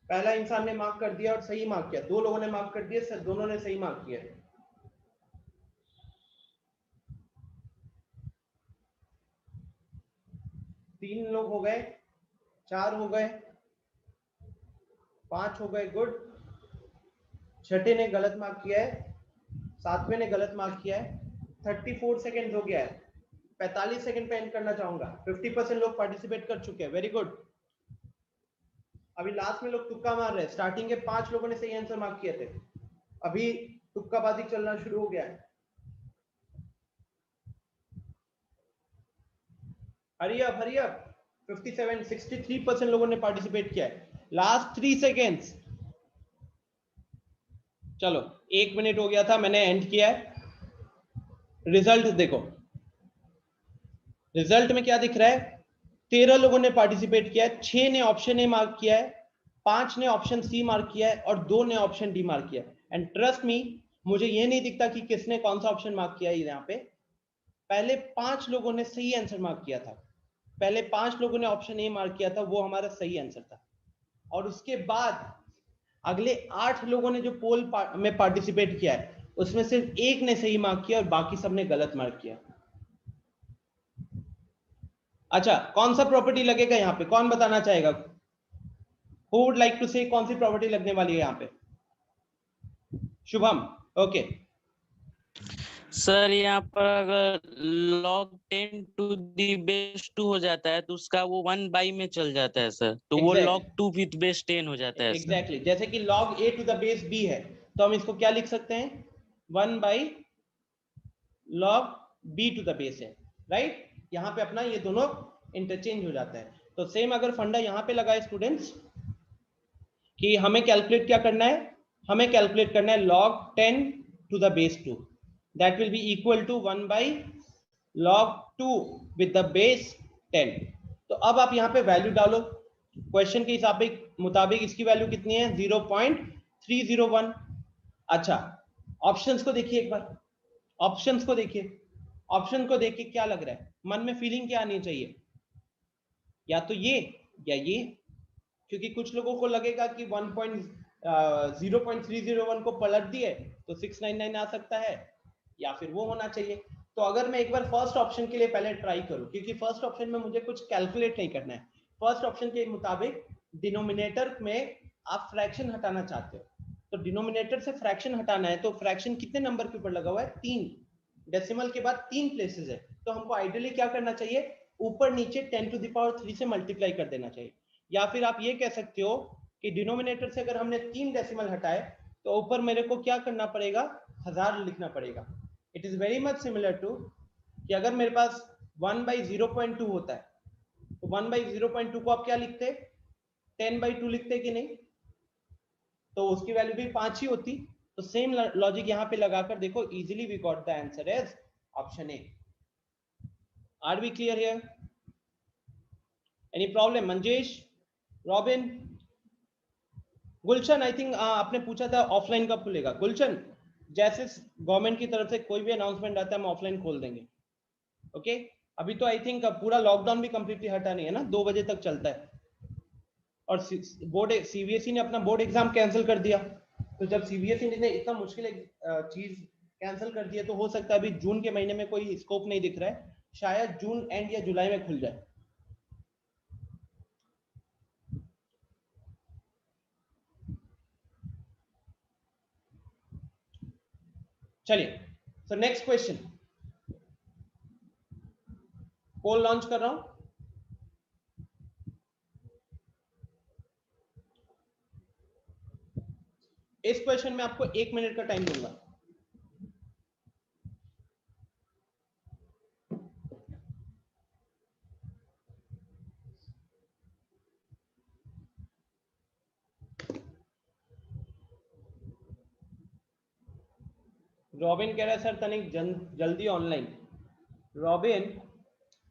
पहला इंसान ने मार्क कर दिया और सही मार्क किया, दो लोगों ने मार्क कर दिया, सर दोनों ने सही मार्क किया। तीन लोग हो गए, 4 हो गए, 5 हो गए, गुड। छठे ने गलत मार्क किया है, 7वें ने गलत मार्क किया है। 34 सेकेंड हो गया है, 45 सेकेंड पे एंड करना चाहूंगा। 50% लोग पार्टिसिपेट कर चुके हैं, वेरी गुड। अभी लास्ट में लोग तुक्का मार रहे हैं। स्टार्टिंग के 5 लोगों ने सही आंसर मार्क किए थे, अभी तुक्काबाजी चलना शुरू हो गया है। Hurry up, hurry up. 57, 63% लोगों ने पार्टिसिपेट किया है। Last 3 seconds. चलो 1 मिनट हो गया था, मैंने एंड किया है। रिजल्ट देखो, रिजल्ट में क्या दिख रहा है? 13 लोगों ने पार्टिसिपेट किया है, 6 ने ऑप्शन ए मार्क किया है, 5 ने ऑप्शन सी मार्क किया है और 2 ने ऑप्शन डी मार्क किया है। एंड ट्रस्ट मी, मुझे ये नहीं दिखता कि किसने कौन सा ऑप्शन मार्क किया है। यहाँ पे पहले 5 लोगों ने सही आंसर मार्क किया था, पहले 5 लोगों ने ऑप्शन ए मार्क किया था, वो हमारा सही आंसर था। और उसके बाद अगले 8 लोगों ने जो पोल में पार्टिसिपेट किया है, उसमें सिर्फ एक ने सही मार्क किया और बाकी सबने गलत मार्क किया। अच्छा, कौन सा प्रॉपर्टी लगेगा यहाँ पे, कौन बताना चाहेगा? Who would like to say कौन सी प्रॉपर्टी लगने वाली है यहाँ पे? शुभम, ओके। सर यहाँ पर अगर log 10 to the base 2 हो जाता है तो उसका वो 1/, में चल जाता है सर, तो वो Exactly. log 2 with base 10 हो जाता है सर। एग्जैक्टली, जैसे कि log a to the base b है, तो हम इसको क्या लिख सकते हैं? 1/log b to the base है, राइट? यहाँ पे अपना ये दोनों इंटरचेंज हो जाता है। तो सेम अगर फंडा यहाँ पे लगाए स्टूडेंट्स, कि हमें कैलकुलेट क्या करना है? हमें कैलकुलेट करना है log 10 to the base 2, that will be equal to 1/log 2 with the base 10। तो अब आप यहाँ पे वैल्यू डालो, क्वेश्चन के हिसाब के मुताबिक इसकी वैल्यू कितनी है? 0.301। अच्छा, ऑप्शंस को देखिए एक बार, ऑप्शंस को देखिए, ऑप्शन को देख के क्या लग रहा है? मन में फीलिंग क्या आनी चाहिए? या तो ये या ये, क्योंकि कुछ लोगों को लगेगा कि 0.301 को पलट दिए तो 699 आ सकता है, या फिर वो होना चाहिए। तो अगर मैं एक बार फर्स्ट ऑप्शन के लिए पहले ट्राई करूं, क्योंकि फर्स्ट ऑप्शन में मुझे कुछ कैलकुलेट नहीं करना है। फर्स्ट ऑप्शन के मुताबिक डिनोमिनेटर में आप फ्रैक्शन हटाना चाहते हो, तो डिनोमिनेटर से फ्रैक्शन हटाना है, तो फ्रैक्शन कितने नंबर के ऊपर लगा हुआ है? 3। डेसिमल के बाद 3 प्लेसेस है, तो हमको आइडियली क्या करना चाहिए? ऊपर नीचे 10 to the power 3 से मल्टीप्लाई कर देना चाहिए। या फिर आप ये कह सकते हो कि डिनोमिनेटर से अगर हमने 3 डेसिमल हटाए तो ऊपर मेरे को क्या करना पड़ेगा? 1000 लिखना पड़ेगा। It is very much similar to कि अगर मेरे पास 1/0.2 होता है, तो 1/0.2 को आप क्या लिखते? 10/2 लिखते कि नहीं? तो उसकी वैल्यू भी 5 ही होती। तो सेम लॉजिक यहाँ पे लगाकर देखो, easily we got the answer as option A. Are we clear here? Any problem? Manjesh, Robin, Gulshan, I think आपने पूछा था ऑफलाइन कब खुलेगा। गुलशन, जैसे गवर्नमेंट की तरफ से कोई भी अनाउंसमेंट आता है, हम ऑफलाइन खोल देंगे। ओके, अभी तो आई थिंक पूरा लॉकडाउन भी कंप्लीटली हटा नहीं है ना, 2 बजे तक चलता है। और बोर्ड सीबीएसई ने अपना बोर्ड एग्जाम कैंसिल कर दिया, तो जब सीबीएसई ने इतना मुश्किल चीज कैंसिल कर दिया, तो हो सकता है अभी जून के महीने में कोई स्कोप नहीं दिख रहा है, शायद जून एंड या जुलाई में खुल जाए। चलिए, सो नेक्स्ट क्वेश्चन, पोल लॉन्च कर रहा हूं। इस क्वेश्चन में आपको 1 मिनट का टाइम दूंगा। रॉबिन कह रहा है सर तनिक जल्दी ऑनलाइन। रॉबिन,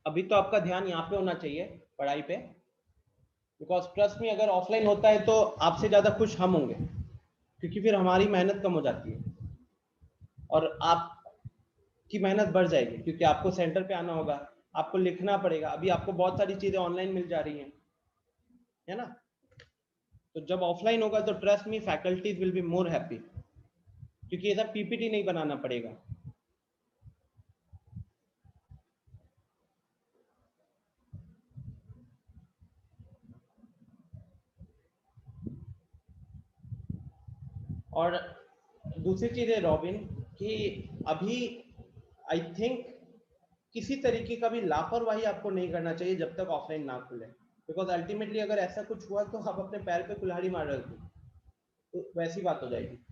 अभी तो आपका ध्यान यहाँ पे होना चाहिए पढ़ाई पे, बिकॉज ट्रस्ट में अगर ऑफलाइन होता है तो आपसे ज्यादा खुश हम होंगे, क्योंकि फिर हमारी मेहनत कम हो जाती है और आपकी मेहनत बढ़ जाएगी, क्योंकि आपको सेंटर पे आना होगा, आपको लिखना पड़ेगा। अभी आपको बहुत सारी चीजें ऑनलाइन मिल जा रही हैं, है ना। तो जब ऑफलाइन होगा तो trust me faculties will be more happy, क्योंकि ये सब पीपीटी नहीं बनाना पड़ेगा। और दूसरी चीज है रॉबिन कि अभी आई थिंक किसी तरीके का भी लापरवाही आपको नहीं करना चाहिए जब तक ऑफलाइन ना खुले, बिकॉज अल्टीमेटली अगर ऐसा कुछ हुआ तो आप अपने पैर पे कुल्हाड़ी मार रहे थे, तो वैसी बात हो जाएगी।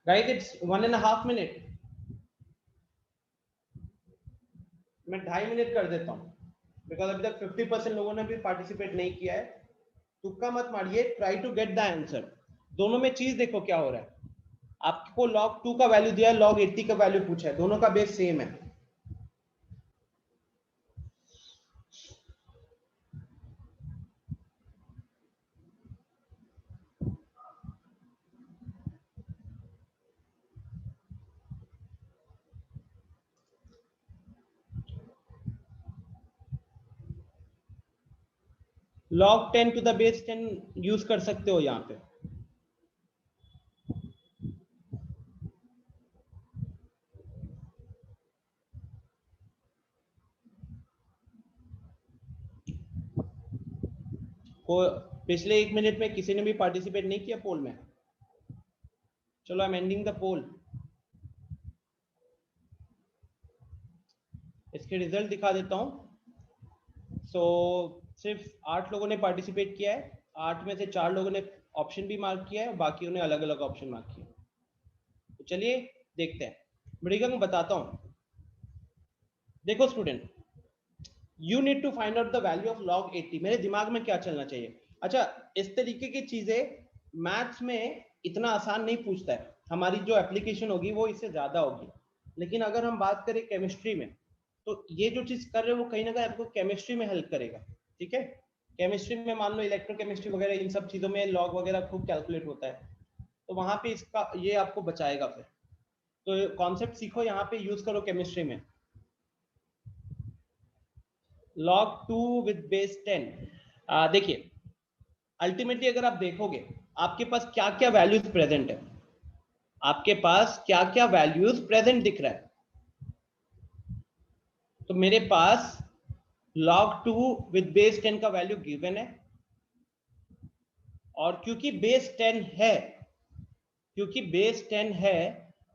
गाइस इट्स 1.5 मिनट, मैं 2.5 मिनट कर देता हूँ, बिकॉज अभी तक 50% लोगों ने भी पार्टिसिपेट नहीं किया है। तुक्का मत मारिए, try to get the answer. दोनों में चीज देखो क्या हो रहा है। आपको log 2 का वैल्यू दिया है, log 80 का वैल्यू पूछा है, दोनों का बेस सेम है। log 10 to the base 10 use कर सकते हो यहाँ पे। को पिछले 1 मिनट में किसी ने भी पार्टिसिपेट नहीं किया पोल में? चलो आई एम एंडिंग द पोल। इसके रिजल्ट दिखा देता हूं। सो सिर्फ 8 लोगों ने पार्टिसिपेट किया है, 8 में से 4 लोगों ने ऑप्शन भी मार्क किया है, बाकी उन्हें अलग अलग ऑप्शन मार्क किया। तो चलिए देखते हैं, मृगंग बताता हूं। देखो student, you need to find out the value of log 80। मेरे दिमाग में क्या चलना चाहिए? अच्छा, इस तरीके की चीजें मैथ्स में इतना आसान नहीं पूछता है, हमारी जो एप्लीकेशन होगी वो इससे ज्यादा होगी। लेकिन अगर हम बात करें केमिस्ट्री में, तो ये जो चीज कर रहे हो वो कहीं ना कहीं आपको केमिस्ट्री में हेल्प करेगा। ठीक है, केमिस्ट्री में मान लो इलेक्ट्रोकेमिस्ट्री वगैरह, इन सब चीजों में लॉग वगैरह खूब कैलकुलेट होता है, तो वहां पे इसका ये आपको बचाएगा। फिर तो कॉन्सेप्ट सीखो, यहाँ पे यूज करो केमिस्ट्री में। log 2 with base 10। देखिए अल्टीमेटली अगर आप देखोगे आपके पास क्या क्या वैल्यूज प्रेजेंट है, आपके पास क्या क्या वैल्यूज प्रेजेंट दिख रहा है। तो मेरे पास log 2 with base 10 का वैल्यू गिवन है, और क्योंकि बेस 10 है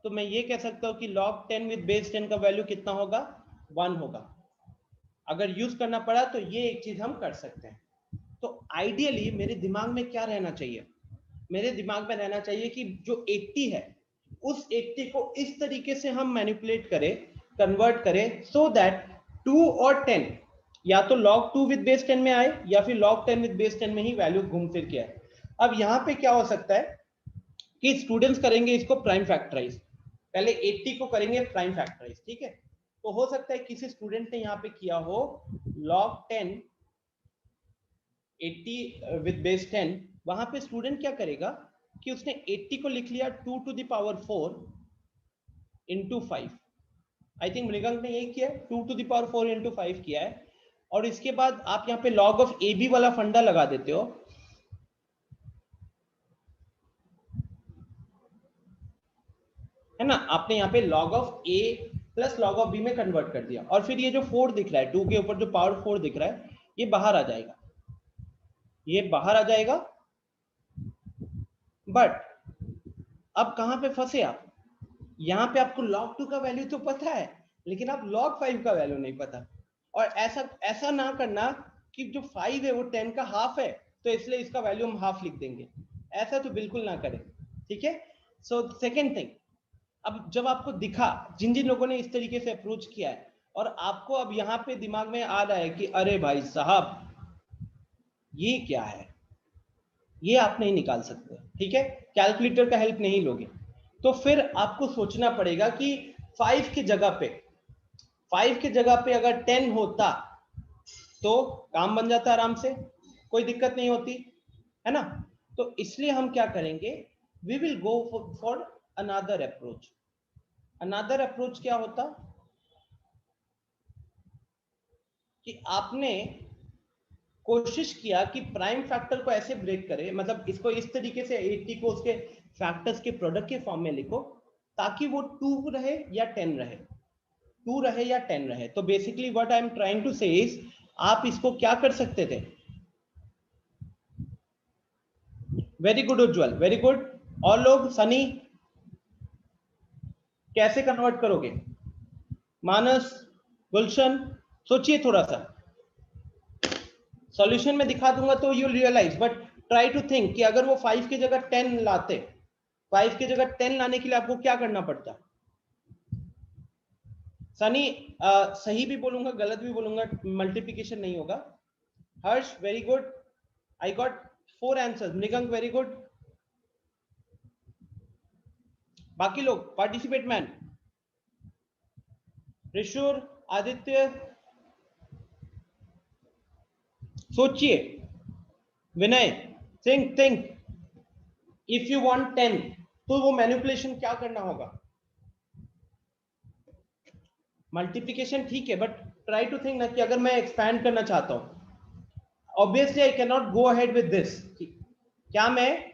तो मैं ये कह सकता हूं कि log 10 with base 10 का वैल्यू कितना होगा? 1 होगा। अगर यूज करना पड़ा तो ये एक चीज हम कर सकते हैं। तो आइडियली मेरे दिमाग में क्या रहना चाहिए? मेरे दिमाग में रहना चाहिए कि जो 80 है उस 80 को इस तरीके से हम मैनिपुलेट करें, कन्वर्ट करें, सो दैट 2 और 10 या तो log 2 विद बेस 10 में आए या फिर log 10 विद बेस 10 में ही वैल्यू घूम फिर के आए। अब यहाँ पे क्या हो सकता है कि स्टूडेंट्स करेंगे इसको प्राइम फैक्टराइज, पहले 80 को करेंगे प्राइम फैक्टराइज। ठीक है, तो हो सकता है किसी स्टूडेंट ने यहाँ पे किया हो log 10 80 विद बेस 10। वहां पे स्टूडेंट क्या करेगा कि उसने 80 को लिख लिया 2 to the power 4 into 5। I think मृगंक ने यही किया, 2 to the power 4 into 5 किया है। और इसके बाद आप यहाँ पे log of AB वाला फंडा लगा देते हो, है ना। आपने यहाँ पे log of A plus log of B में कन्वर्ट कर दिया, और फिर ये जो 4 दिख रहा है, 2 के ऊपर जो पावर 4 दिख रहा है, ये बाहर आ जाएगा, ये बाहर आ जाएगा। बट अब कहां पे फंसे आप? यहाँ पे आपको log 2 का वैल्यू तो पता है, लेकिन आप log 5 का वैल्यू नहीं पता। और ऐसा ऐसा ना करना कि जो 5 है वो 10 का हाफ है तो इसलिए इसका वैल्यू हम हाफ लिख देंगे, ऐसा तो बिल्कुल ना करें, ठीक है। सो सेकेंड थिंग, अब जब आपको दिखा जिन जिन लोगों ने इस तरीके से अप्रोच किया है और आपको अब यहाँ पे दिमाग में आ रहा है कि अरे भाई साहब ये क्या है, ये आप नहीं निकाल सकते, ठीक है, कैलकुलेटर का हेल्प नहीं लोगे, तो फिर आपको सोचना पड़ेगा कि 5 की जगह पे अगर 10 होता तो काम बन जाता आराम से, कोई दिक्कत नहीं होती है ना। तो इसलिए हम क्या करेंगे, we will go for another approach. Another approach क्या होता कि आपने कोशिश किया कि प्राइम फैक्टर को ऐसे ब्रेक करे, मतलब इसको इस तरीके से 80 को उसके फैक्टर्स के प्रोडक्ट के फॉर्म में लिखो ताकि वो 2 रहे या 10 रहे, 2 रहे या 10 रहे। तो basically what I am trying to say is, आप इसको क्या कर सकते थे, very good Ujjwal, very good. और लोग, सनी कैसे कन्वर्ट करोगे, मानस, गुलशन, सोचिए थोड़ा सा, सॉल्यूशन में दिखा दूंगा तो you realize, but try to think कि अगर वो 5 की जगह 10 लाते, 5 की जगह 10 लाने के लिए आपको क्या करना पड़ता। सनी सही भी बोलूंगा गलत भी बोलूंगा, मल्टीप्लिकेशन नहीं होगा। Harsh very good, I got 4 answers. Mrigank very good. बाकी लोग पार्टिसिपेट मैन, ऋषुर, आदित्य, सोचिए, Vinay, think if you want 10 तो वो मैनिपुलेशन क्या करना होगा, मल्टीप्लिकेशन ठीक है, बट ट्राई टू थिंक ना कि अगर मैं एक्सपैंड करना चाहता हूं, obviously I can not go ahead with this, क्या मैं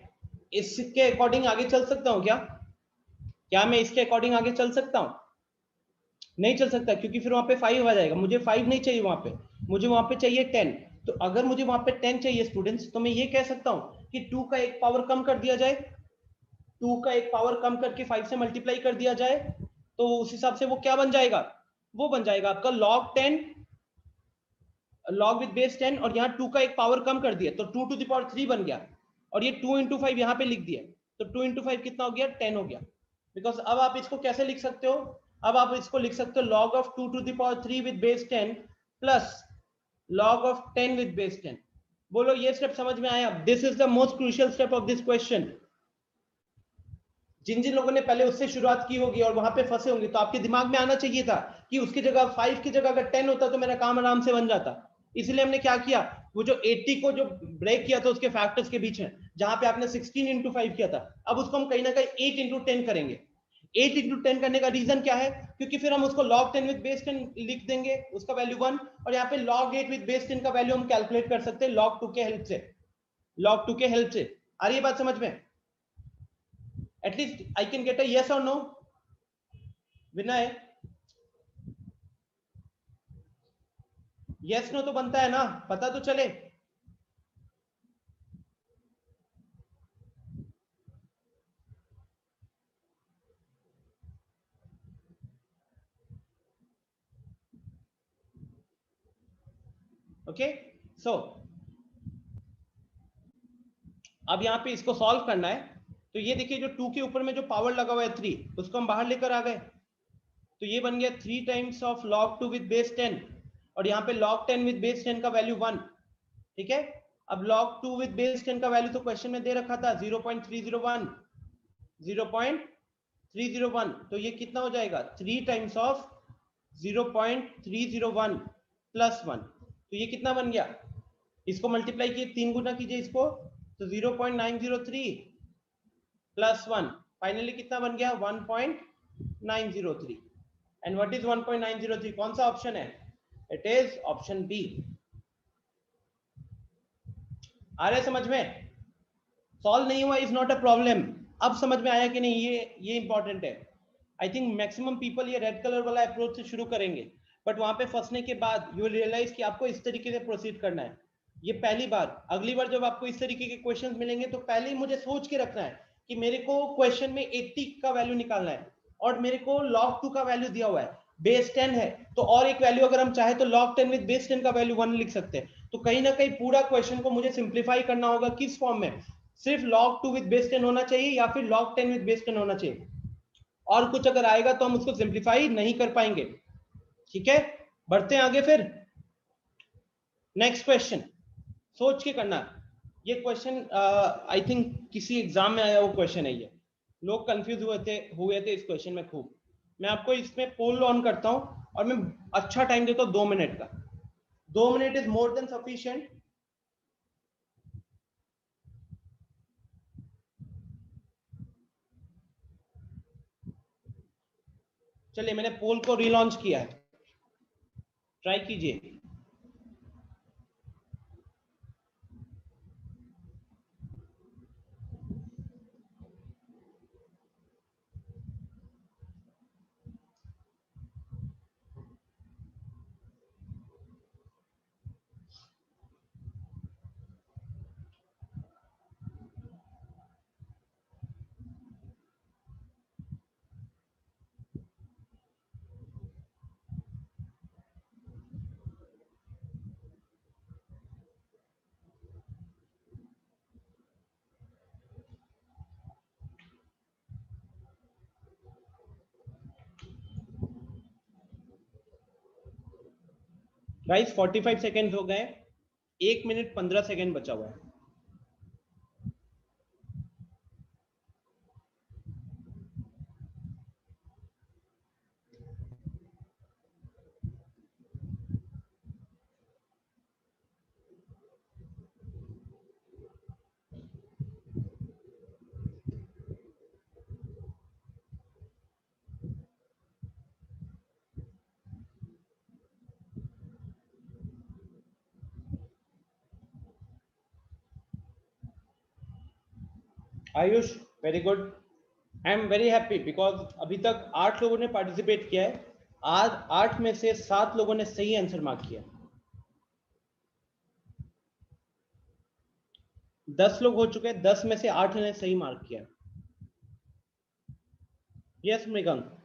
इसके अकॉर्डिंग आगे चल सकता हूं, क्या मैं इसके अकॉर्डिंग आगे चल सकता हूं, नहीं चल सकता, क्योंकि फिर वहां पे 5 आ जाएगा, मुझे 5 नहीं चाहिए वहां पे, मुझे वहां पे चाहिए 10। तो अगर मुझे वहां पे 10 चाहिए स्टूडेंट्स, तो मैं ये कह सकता हूं कि 2 का एक पावर कम कर दिया जाए, 2 का एक पावर कम करके 5 से मल्टीप्लाई कर दिया जाए, तो उस हिसाब से वो क्या बन जाएगा, वो बन जाएगा आपका log 10, log विद बेस 10, और यहाँ 2 का एक पावर कम कर दिया तो 2 to the power 3 बन गया, और ये 2 into 5 यहाँ पे लिख दिया, तो 2 into 5 कितना हो गया, 10 हो गया। बिकॉज अब आप इसको कैसे लिख सकते हो, अब आप इसको लिख सकते हो log of 2 to the power 3 with base 10 plus log of 10 with base 10। बोलो ये स्टेप समझ में आया। This is the most crucial step of this question. जिन जिन लोगों ने पहले उससे शुरुआत की होगी और वहां पे फंसे होंगे, तो आपके दिमाग में आना चाहिए था कि उसकी जगह 5 की जगह अगर 10 होता तो मेरा काम आराम से बन जाता। इसलिए हमने क्या किया, वो जो 80 को जो ब्रेक किया था उसके फैक्टर्स के बीच में, जहां पे आपने 16 into 5 किया था, अब उसको हम कहीं ना कहीं 8 into 10 करेंगे। 8 into 10 करने का रीजन क्या है, क्योंकि फिर हम उसको log 10 with base 10 लिख देंगे, उसका वैल्यू 1, और यहाँ पे log 8 with base 10 का वैल्यू हम कैलकुलेट कर सकते हैं log 2 के हेल्प से, log 2 के हेल्प से। आ रही है बात समझ में? At least I can get a yes or no. Vinay, yes no तो बनता है ना, पता तो चले। ओके, सो अब यहाँ पे इसको सॉल्व करना है, तो ये देखिए जो 2 के ऊपर में जो पावर लगा हुआ है 3, उसको हम बाहर लेकर आ गए, तो ये बन गया 3 times of log 2 with base 10, और यहाँ पे log 10 with base 10 का वैल्यू 1, ठीक है। अब log 2 with base 10 का वैल्यू तो क्वेश्चन में दे रखा था 0.301, 0.301, तो ये कितना हो जाएगा 3 times of 0.301 प्लस 1, तो ये कितना बन गया, इसको मल्टीप्लाई किए 3 गुना कीजिए इसको, तो 0.903 प्लस 1, फाइनली कितना बन गया 1.903। एंड व्हाट इज 1.903, कौन सा ऑप्शन है, इट इज ऑप्शन बी। आ रहा है समझ में? सॉल्व नहीं हुआ इज नॉट अ प्रॉब्लम। अब समझ में आया कि नहीं, ये इंपॉर्टेंट है। आई थिंक मैक्सिमम पीपल ये रेड कलर वाला अप्रोच से शुरू करेंगे, बट वहां पे फंसने के बाद यू विल रियलाइज कि आपको इस तरीके से प्रोसीड करना है। ये पहली बार, अगली बार जब आपको इस तरीके के क्वेश्चंस मिलेंगे तो पहले ही मुझे सोच के रखना है कि मेरे को क्वेश्चन में 80 का वैल्यू निकालना है और मेरे को log 2 का वैल्यू दिया हुआ है, बेस 10 है, तो और एक वैल्यू अगर हम चाहे तो log 10 विद बेस 10 का वैल्यू 1 लिख सकते हैं। तो कहीं ना कहीं पूरा क्वेश्चन को मुझे सिंप्लीफाई करना होगा किस फॉर्म में, सिर्फ log 2 विद बेस 10 होना चाहिए या फिर log 10 विद बेस 10 होना चाहिए, और कुछ अगर आएगा तो हम उसको सिंप्लीफाई नहीं कर पाएंगे। ठीक है, बढ़ते हैं आगे। फिर नेक्स्ट क्वेश्चन सोच के करना। ये क्वेश्चन आई थिंक किसी एग्जाम में आया वो क्वेश्चन है, ये लोग कंफ्यूज हुए थे इस क्वेश्चन में खूब। मैं आपको इसमें पोल ऑन करता हूं और मैं अच्छा टाइम देता हूं 2 मिनट का। 2 minute is more than sufficient. चलिए मैंने पोल को रीलॉन्च किया है, ट्राई कीजिए। गाइस 45 सेकेंड हो गए, 1 मिनट 15 सेकेंड बचा हुआ है। Ayush very good, I am very happy because अभी तक 8 लोगों ने पार्टिसिपेट किया है। आज 8 में से 7 लोगों ने सही आंसर मार्क किया। 10 लोग हो चुके हैं, 10 में से 8 ने सही मार्क किया। यस मृगंक।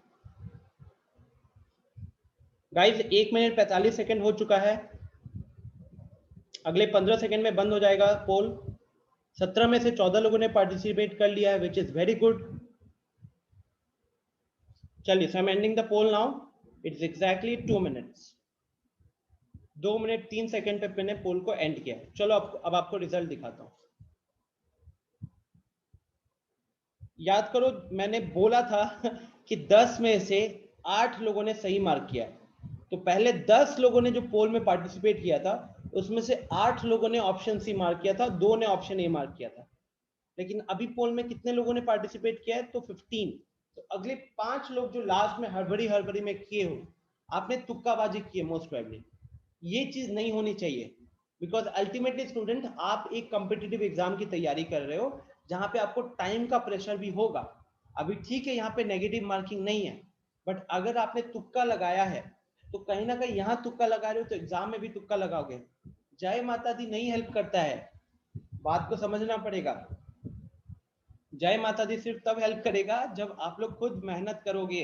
गाइस 1 मिनट 45 सेकेंड हो चुका है, अगले 15 सेकेंड में बंद हो जाएगा पोल। 17 में से 14 लोगों ने पार्टिसिपेट कर लिया है, विच इज वेरी गुड। चलिए so I am ending the poll now, it's exactly 2 minutes. 2 minute 3 second पे मैंने पोल को एंड किया। चलो अब आपको रिजल्ट दिखाता हूं। याद करो मैंने बोला था कि 10 में से 8 लोगों ने सही मार्क किया। तो पहले 10 लोगों ने जो पोल में पार्टिसिपेट किया था उसमें से 8 लोगों ने ऑप्शन सी मार्क किया था, 2 ने ऑप्शन ए मार्क किया था। लेकिन अभी पोल में कितने लोगों ने पार्टिसिपेट किया है? तो 15। तो अगले 5 लोग जो लास्ट में हड़बड़ी में किए हो, आपने तुक्काबाजी की है मोस्ट प्रोबेबली। ये चीज नहीं होनी चाहिए, बिकॉज अल्टीमेटली स्टूडेंट आप एक कॉम्पिटिटिव एग्जाम की तैयारी कर रहे हो जहां पे आपको टाइम का प्रेशर भी होगा। अभी ठीक है यहाँ पे नेगेटिव मार्किंग नहीं है, बट अगर आपने तुक्का लगाया है तो कहीं ना कहीं यहाँ तुक्का लगा रहे हो तो एग्जाम में भी तुक्का लगाओगे। जय माता दी नहीं हेल्प करता है, बात को समझना पड़ेगा। जय माता दी सिर्फ तब हेल्प करेगा जब आप लोग खुद मेहनत करोगे।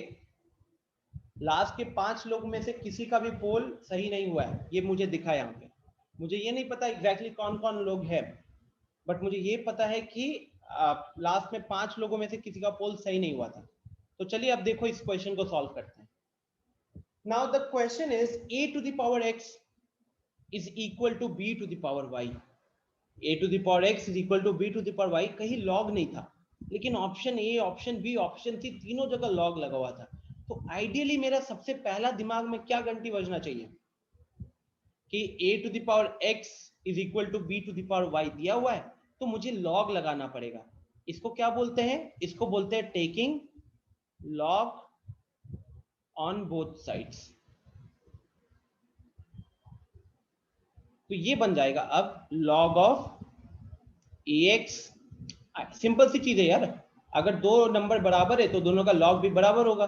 लास्ट के 5 लोग में से किसी का भी पोल सही नहीं हुआ है, ये मुझे दिखा यहाँ पे। मुझे ये नहीं पता एग्जैक्टली कौन कौन लोग हैं, बट मुझे ये पता है कि लास्ट में 5 लोगों में से किसी का पोल सही नहीं हुआ था। तो चलिए अब देखो इस क्वेश्चन को सॉल्व करते हैं। Now the question is a to the power x is equal to b to the power y. a to the power x is equal to b to the power y। कहीं log नहीं था, लेकिन option A, option B, option C तीनों जगह log लगा हुआ था। तो आइडियली मेरा सबसे पहला दिमाग में क्या घंटी बजना चाहिए कि a to the power x is equal to b to the power y दिया हुआ है, तो मुझे लॉग लगाना पड़ेगा। इसको क्या बोलते हैं? इसको बोलते हैं taking log on both sides. तो ये बन जाएगा अब log ऑफ ax। सिंपल सी चीज है यार, अगर दो नंबर बराबर है तो दोनों का लॉग भी बराबर होगा।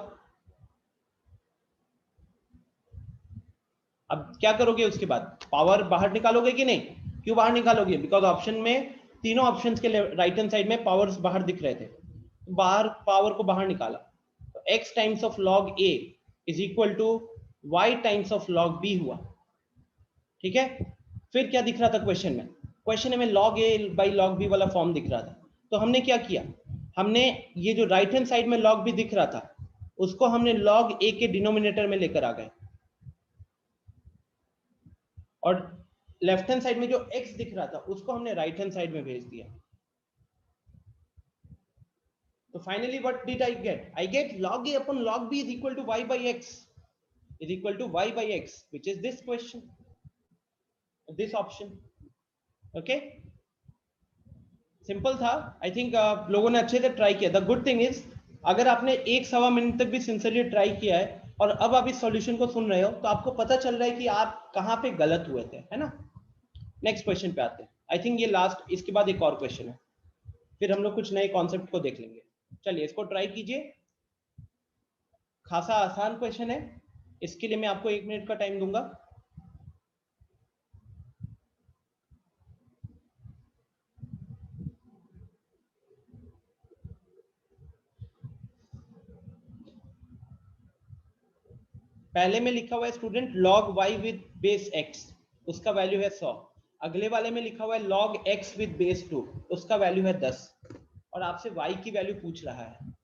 अब क्या करोगे उसके बाद? पावर बाहर निकालोगे कि नहीं? क्यों बाहर निकालोगे? बिकॉज ऑप्शन में तीनों ऑप्शंस के राइट हैंड साइड में पावर्स बाहर दिख रहे थे, बाहर पावर को बाहर निकाला। तो x times of log a is equal to y times of log b हुआ, ठीक है। फिर क्या दिख रहा था क्वेश्चन में? क्वेश्चन में log a by log b वाला फॉर्म दिख रहा था, तो हमने क्या किया, हमने ये जो राइट हैंड साइड में log b दिख रहा था उसको हमने log a के डिनोमिनेटर में लेकर आ गए, और लेफ्ट हैंड साइड में जो x दिख रहा था उसको हमने राइट हैंड साइड में भेज दिया। तो finally what did I get? I get log a upon log b is equal to y by x is equal to y by x, which is this question, this option. Okay, simple था। I think लोगों ने अच्छे से try किया। The good thing is, अगर आपने 1-1.25 minute तक भी सिंसियरली ट्राई किया है और अब आप इस सॉल्यूशन को सुन रहे हो तो आपको पता चल रहा है कि आप कहाँ पे गलत हुए थे, है ना। नेक्स्ट क्वेश्चन पे आते हैं। आई थिंक ये लास्ट, इसके बाद एक और क्वेश्चन है, फिर हम लोग कुछ नए कॉन्सेप्ट को देख लेंगे। चलिए इसको ट्राई कीजिए, खासा आसान क्वेश्चन है। इसके लिए मैं आपको 1 मिनट का टाइम दूंगा। पहले में लिखा हुआ है student log y with base x, उसका वैल्यू है 100। अगले वाले में लिखा हुआ है log x विद बेस 2, उसका वैल्यू है 10, और आपसे y की वैल्यू पूछ रहा है।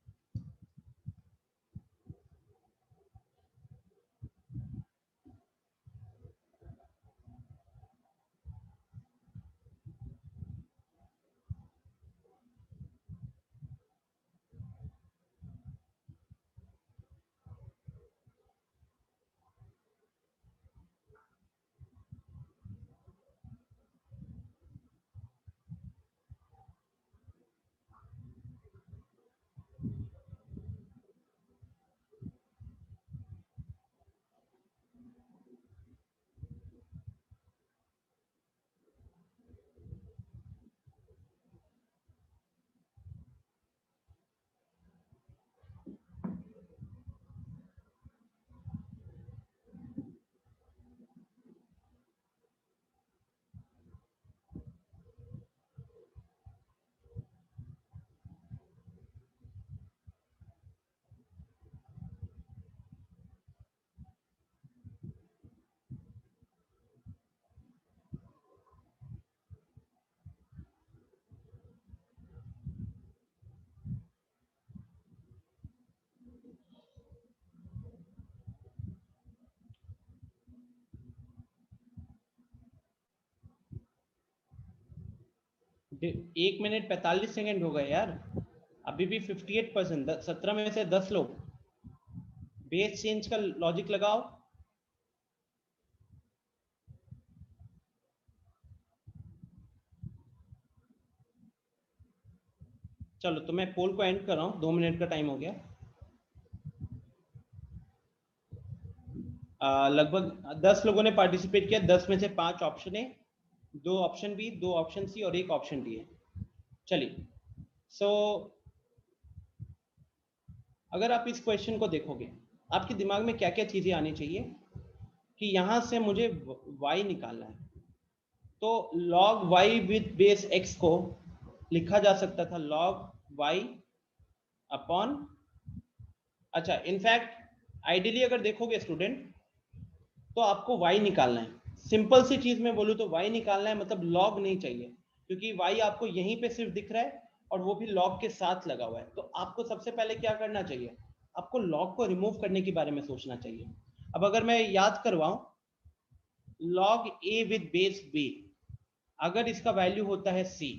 एक मिनट 45 सेकंड हो गए यार, अभी भी 58%, 17 में से 10 लोग। बेस चेंज का लॉजिक लगाओ। चलो तो मैं पोल को एंड कर रहा हूँ, 2 मिनट का टाइम हो गया। लगभग 10 लोगों ने पार्टिसिपेट किया, 10 में से 5 ऑप्शन है, 2 ऑप्शन बी, 2 ऑप्शन सी और 1 ऑप्शन डी है। चलिए, सो अगर आप इस क्वेश्चन को देखोगे, आपके दिमाग में क्या क्या चीजें आनी चाहिए कि यहां से मुझे y निकालना है। तो log y with base x को लिखा जा सकता था log y अपॉन, अच्छा इनफैक्ट आइडियली अगर देखोगे स्टूडेंट तो आपको y निकालना है। सिंपल सी चीज में बोलूं तो y निकालना है, मतलब log नहीं चाहिए, क्योंकि y आपको यहीं पे सिर्फ दिख रहा है और वो भी log के साथ लगा हुआ है। तो आपको सबसे पहले क्या करना चाहिए, आपको log को रिमूव करने के बारे में सोचना चाहिए। अब अगर मैं याद करवाऊं, log a with base b, अगर इसका वैल्यू होता है c,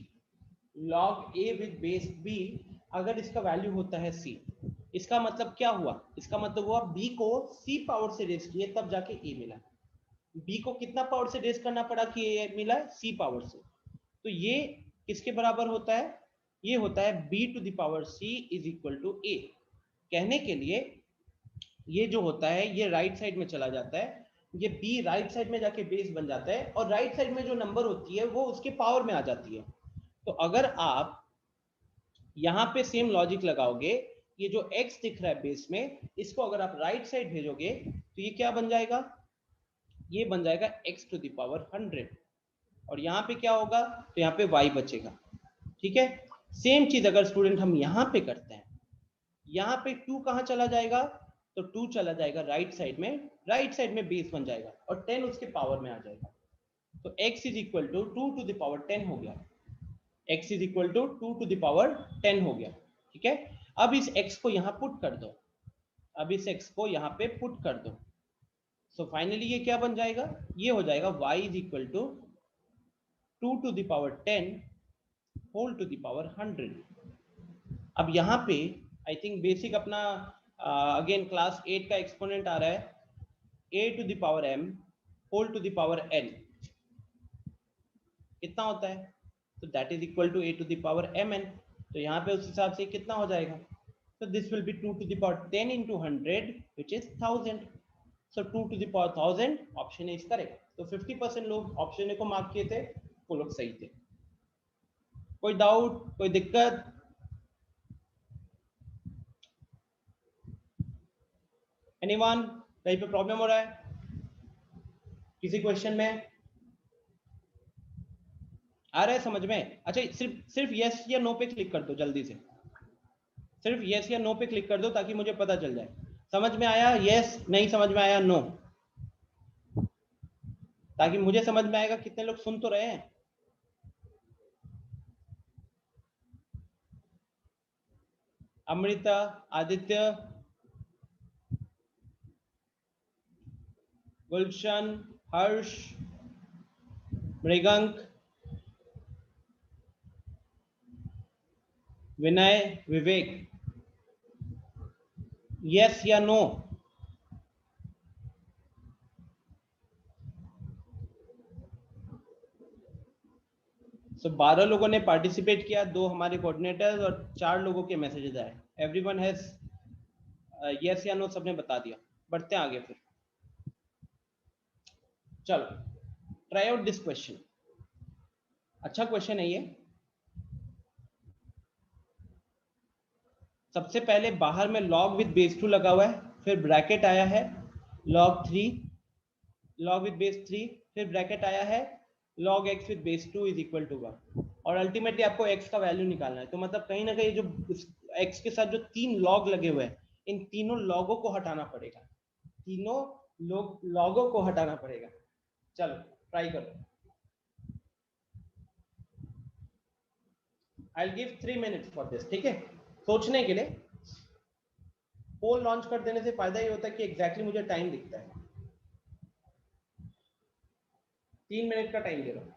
log a with base b अगर इसका वैल्यू होता है c, इसका मतलब क्या हुआ, इसका मतलब हुआ b को c पावर से रेज किए तब जाके a मिला। b को कितना पावर से रेज करना पड़ा कि a मिला, c पावर से। तो ये किसके बराबर होता है, ये होता है b to the power c is equal to a। कहने के लिए ये जो होता है ये राइट साइड में चला जाता है, ये b राइट साइड में जाके बेस बन जाता है, और राइट साइड में जो नंबर होती है वो उसके पावर में आ जाती है। तो अगर आप यहाँ पे सेम लॉजिक लगाओगे, ये जो x दिख रहा है बेस में, इसको अगर आप राइट साइड भेजोगे तो ये क्या बन जाएगा, ये बन जाएगा x टू द पावर 100, और यहाँ पे क्या होगा, तो यहाँ पे y बचेगा। ठीक है, सेम चीज अगर स्टूडेंट हम यहाँ पे करते हैं, यहाँ पे 2 कहाँ चला जाएगा, तो 2 चला जाएगा राइट साइड में बेस बन जाएगा और 10 उसके पावर में आ जाएगा। तो x is equal to 2 to the power 10 हो गया। x is equal to 2 to the power 10 हो गया। ठीक है, अब इस x को यहाँ पुट कर दो, अब इस x को यहाँ पे पुट कर दो। सो फाइनली ये क्या बन जाएगा, ये हो जाएगा y is equal to 2 to the power 10 whole to the power 100। अब यहाँ पे आई थिंक बेसिक अपना अगेन क्लास 8 का एक्सपोनेंट आ रहा है a to the power m whole to the power n, कितना होता है, तो that is equal to a to the power mn। तो यहाँ पे उस हिसाब से कितना हो जाएगा, तो this will be 2 to the power 10 into 100 which is 1000। So 2 to the power 1000 option A is correct. तो 50% लोग ऑप्शन ए को मार्क किए थे, वो लोग सही थे। कोई डाउट, कोई दिक्कत? एनीवन, कहीं पे प्रॉब्लम हो रहा है किसी क्वेश्चन में? आ रहा है समझ में? अच्छा सिर्फ यस या नो पे क्लिक कर दो जल्दी से, सिर्फ यस या नो पे क्लिक कर दो ताकि मुझे पता चल जाए समझ में आया, यस, नहीं समझ में आया, नो, ताकि मुझे समझ में आएगा कितने लोग सुन तो रहे हैं। अमृता, आदित्य, गुलशन, हर्ष, मृगंक, विनय, विवेक, यस या नो? सो 12 लोगों ने पार्टिसिपेट किया, 2 हमारे कोऑर्डिनेटर्स और 4 लोगों के मैसेजेस आए। एवरीवन हैज यस या नो सबने बता दिया। बढ़ते हैं आगे फिर, चलो ट्राई आउट दिस क्वेश्चन। अच्छा क्वेश्चन है ये। सबसे पहले बाहर में log विद बेस 2 लगा हुआ है, फिर ब्रैकेट आया है log 3, log विद बेस 3, फिर ब्रैकेट आया है log x with base 2 is equal to 1, और अल्टीमेटली आपको x का वैल्यू निकालना है। तो मतलब कहीं ना कहीं जो x के साथ जो 3 log लगे हुए हैं, इन तीनों लॉगों को हटाना पड़ेगा, तीनों लॉगों को हटाना पड़ेगा। चलो ट्राई करो। I will give 3 minutes for this, ठीक है, सोचने के लिए। पोल लॉन्च कर देने से फायदा ये होता है कि एग्जैक्टली मुझे टाइम दिखता है। 3 मिनट का टाइम दे रहा हूँ।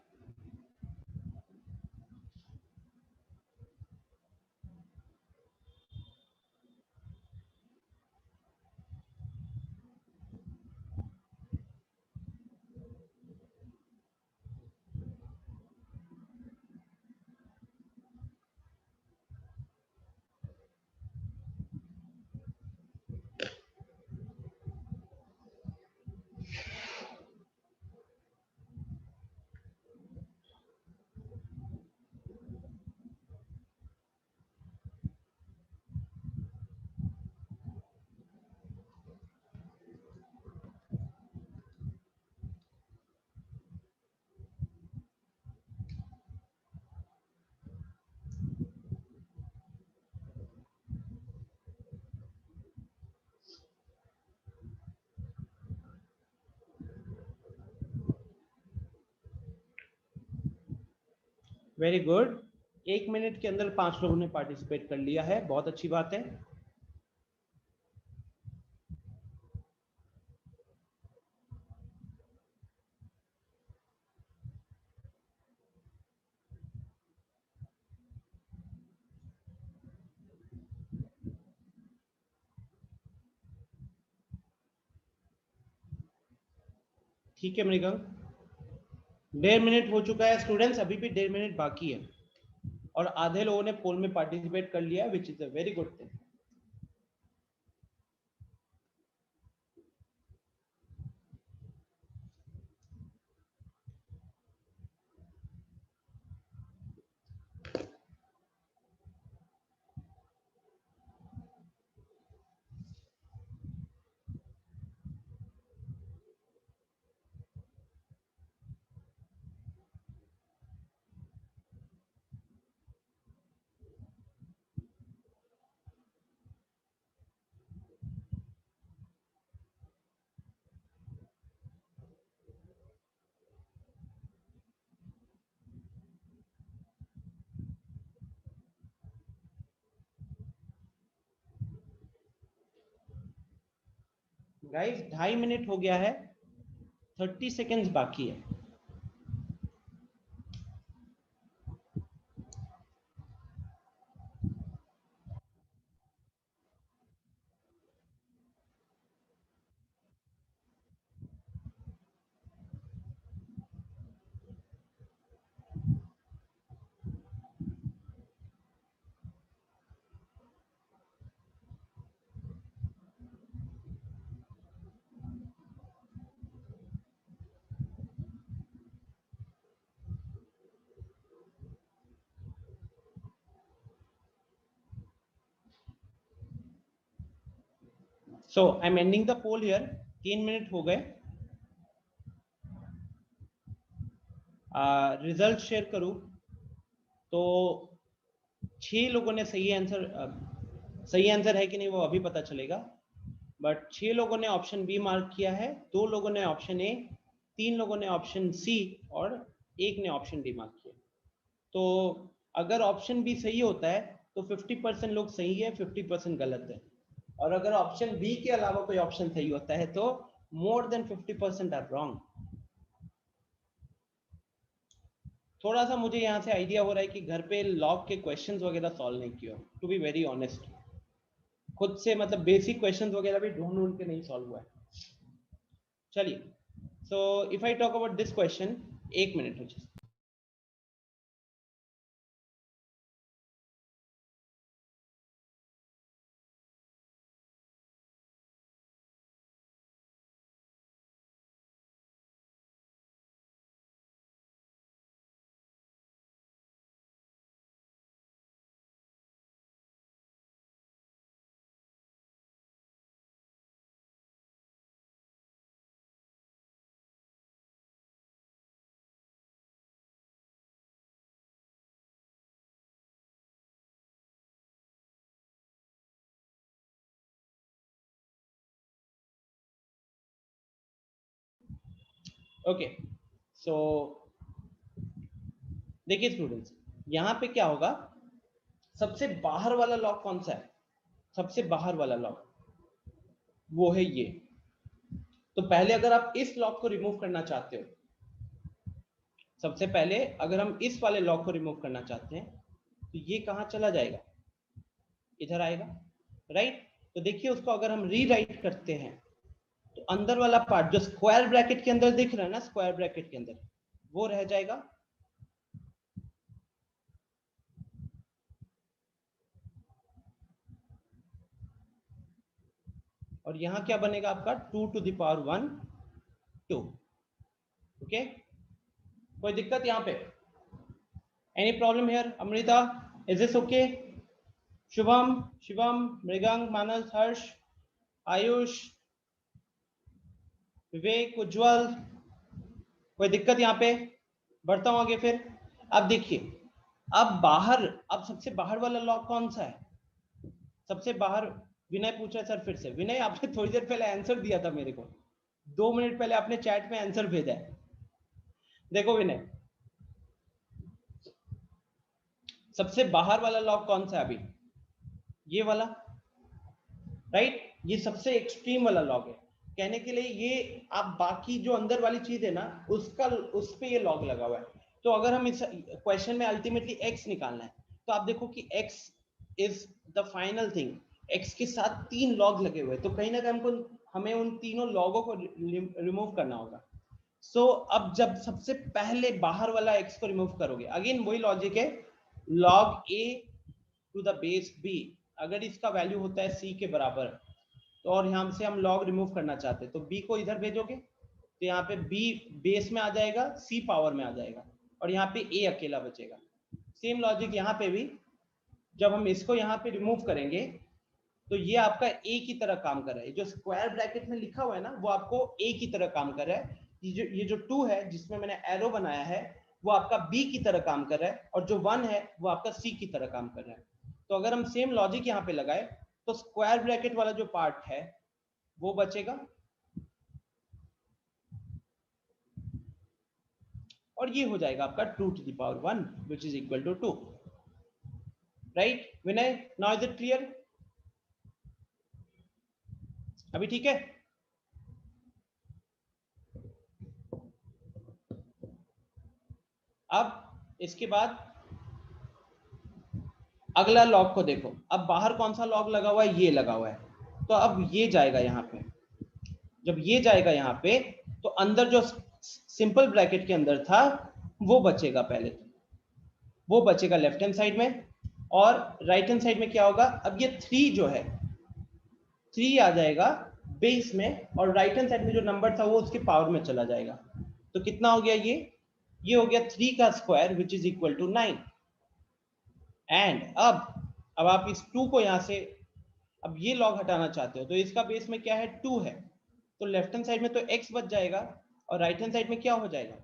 वेरी गुड, 1 मिनट के अंदर 5 लोगों ने पार्टिसिपेट कर लिया है, बहुत अच्छी बात है। ठीक है मृगंक, 1.5 मिनट हो चुका है स्टूडेंट्स, अभी भी 1.5 मिनट बाकी है, और आधे लोगों ने पोल में पार्टिसिपेट कर लिया है, which is a very good thing. Guys 2.5 minute हो गया है, 30 सेकेंड्स बाकी है। So I am ending the poll here. 3 minute हो गए। रिजल्ट शेयर करूं तो 6 लोगों ने सही आंसर है कि नहीं वो अभी पता चलेगा, बट 6 लोगों ने ऑप्शन बी मार्क किया है, 2 लोगों ने ऑप्शन ए, 3 लोगों ने ऑप्शन सी और 1 ने ऑप्शन डी मार्क किया। तो अगर ऑप्शन बी सही होता है तो 50% लोग सही है, 50% गलत है, और अगर ऑप्शन बी के अलावा कोई ऑप्शन सही होता है तो मोर देन 50% आर रॉन्ग। थोड़ा सा मुझे यहाँ से आइडिया हो रहा है कि घर पे लॉग के क्वेश्चंस वगैरह सॉल्व नहीं किया, टू बी वेरी ऑनेस्ट। खुद से मतलब बेसिक क्वेश्चंस वगैरह भी ढूंढ के नहीं सॉल्व हुआ है। चलिए, so if I talk about this question, 1 minute हो। ओके, सो देखिए स्टूडेंट्स, यहाँ पे क्या होगा, सबसे बाहर वाला लॉग कौन सा है? सबसे बाहर वाला लॉग वो है ये। तो पहले अगर आप इस लॉग को रिमूव करना चाहते हो, सबसे पहले अगर हम इस वाले लॉग को रिमूव करना चाहते हैं तो ये कहाँ चला जाएगा? इधर आएगा, राइट? तो देखिए उसको अगर हम रीराइट करते हैं तो अंदर वाला पार्ट जो स्क्वायर ब्रैकेट के अंदर दिख रहा है ना, स्क्वायर ब्रैकेट के अंदर वो रह जाएगा, और यहां क्या बनेगा आपका 2 to the power 1 2। ओके, कोई दिक्कत यहाँ पे? Any problem here? Amrita, is this okay? Shubham, Shivam, Mrigank, Manas, Harsh, Ayush, Vivek, Ujjwal, कोई दिक्कत यहाँ पे? बढ़ता हूं आगे फिर। अब देखिए, अब बाहर, अब सबसे बाहर वाला लॉग कौन सा है? सबसे बाहर, विनय पूछा सर फिर से। विनय, आपने थोड़ी देर पहले आंसर दिया था मेरे को, 2 मिनट पहले आपने चैट में आंसर भेजा है। देखो विनय, सबसे बाहर वाला लॉग कौन सा है अभी? ये वाला, राइट? ये सबसे एक्सट्रीम वाला लॉग है। कहने के लिए ये आप बाकी जो अंदर वाली चीज है ना उसका, उस पे ये लॉग लगा हुआ है। तो अगर हम इस क्वेश्चन में अल्टीमेटली x निकालना है तो आप देखो कि x is the final thing. x के साथ 3 लॉग लगे हुए हैं, तो कहीं ना कहीं हमको, हमें उन तीनों लॉगों को रिमूव करना होगा। सो अब जब सबसे पहले बाहर वाला x को रिमूव करोगे, अगेन वही लॉजिक है, log a to the base b, अगर इसका वैल्यू होता है c के बराबर, तो और यहाँ से हम log रिमूव करना चाहते हैं तो b को इधर भेजोगे तो यहाँ पे b बेस में आ जाएगा, c पावर में आ जाएगा, और यहाँ पे a अकेला बचेगा। सेम लॉजिक यहाँ पे भी, जब हम इसको यहाँ पे रिमूव करेंगे तो ये आपका a की तरह काम कर रहा है। जो स्क्वायर ब्रैकेट में लिखा हुआ है ना वो आपको a की तरह काम कर रहा है। ये जो 2 है जिसमें मैंने एरो बनाया है वो आपका b की तरह काम कर रहा है, और जो 1 है वो आपका c की तरह काम कर रहा है। तो अगर हम सेम लॉजिक यहाँ पे लगाए तो स्क्वायर ब्रैकेट वाला जो पार्ट है वो बचेगा, और ये हो जाएगा आपका 2 to the power 1 which is equal to 2, right? Vinay, now is it clear? अभी ठीक है? अब इसके बाद अगला लॉग को देखो, अब बाहर कौन सा लॉग लगा हुआ है, ये लगा हुआ है, तो अब ये जाएगा यहाँ पे, जब ये जाएगा यहाँ पे तो अंदर जो सिंपल ब्रैकेट के अंदर था वो बचेगा, पहले वो बचेगा लेफ्ट हैंड साइड में, और राइट हैंड साइड में क्या होगा, अब ये 3 जो है 3 आ जाएगा बेस में, और राइट हैंड साइड में जो नंबर था वो उसके पावर में चला जाएगा, तो कितना हो गया ये हो गया 3 का square which is equal to 9। And अब आप इस 2 को यहां से, अब ये लॉग हटाना चाहते हो तो इसका बेस में क्या है 2 है, तो लेफ्ट हैंड साइड में तो x बच जाएगा, और राइट हैंड साइड में क्या हो जाएगा,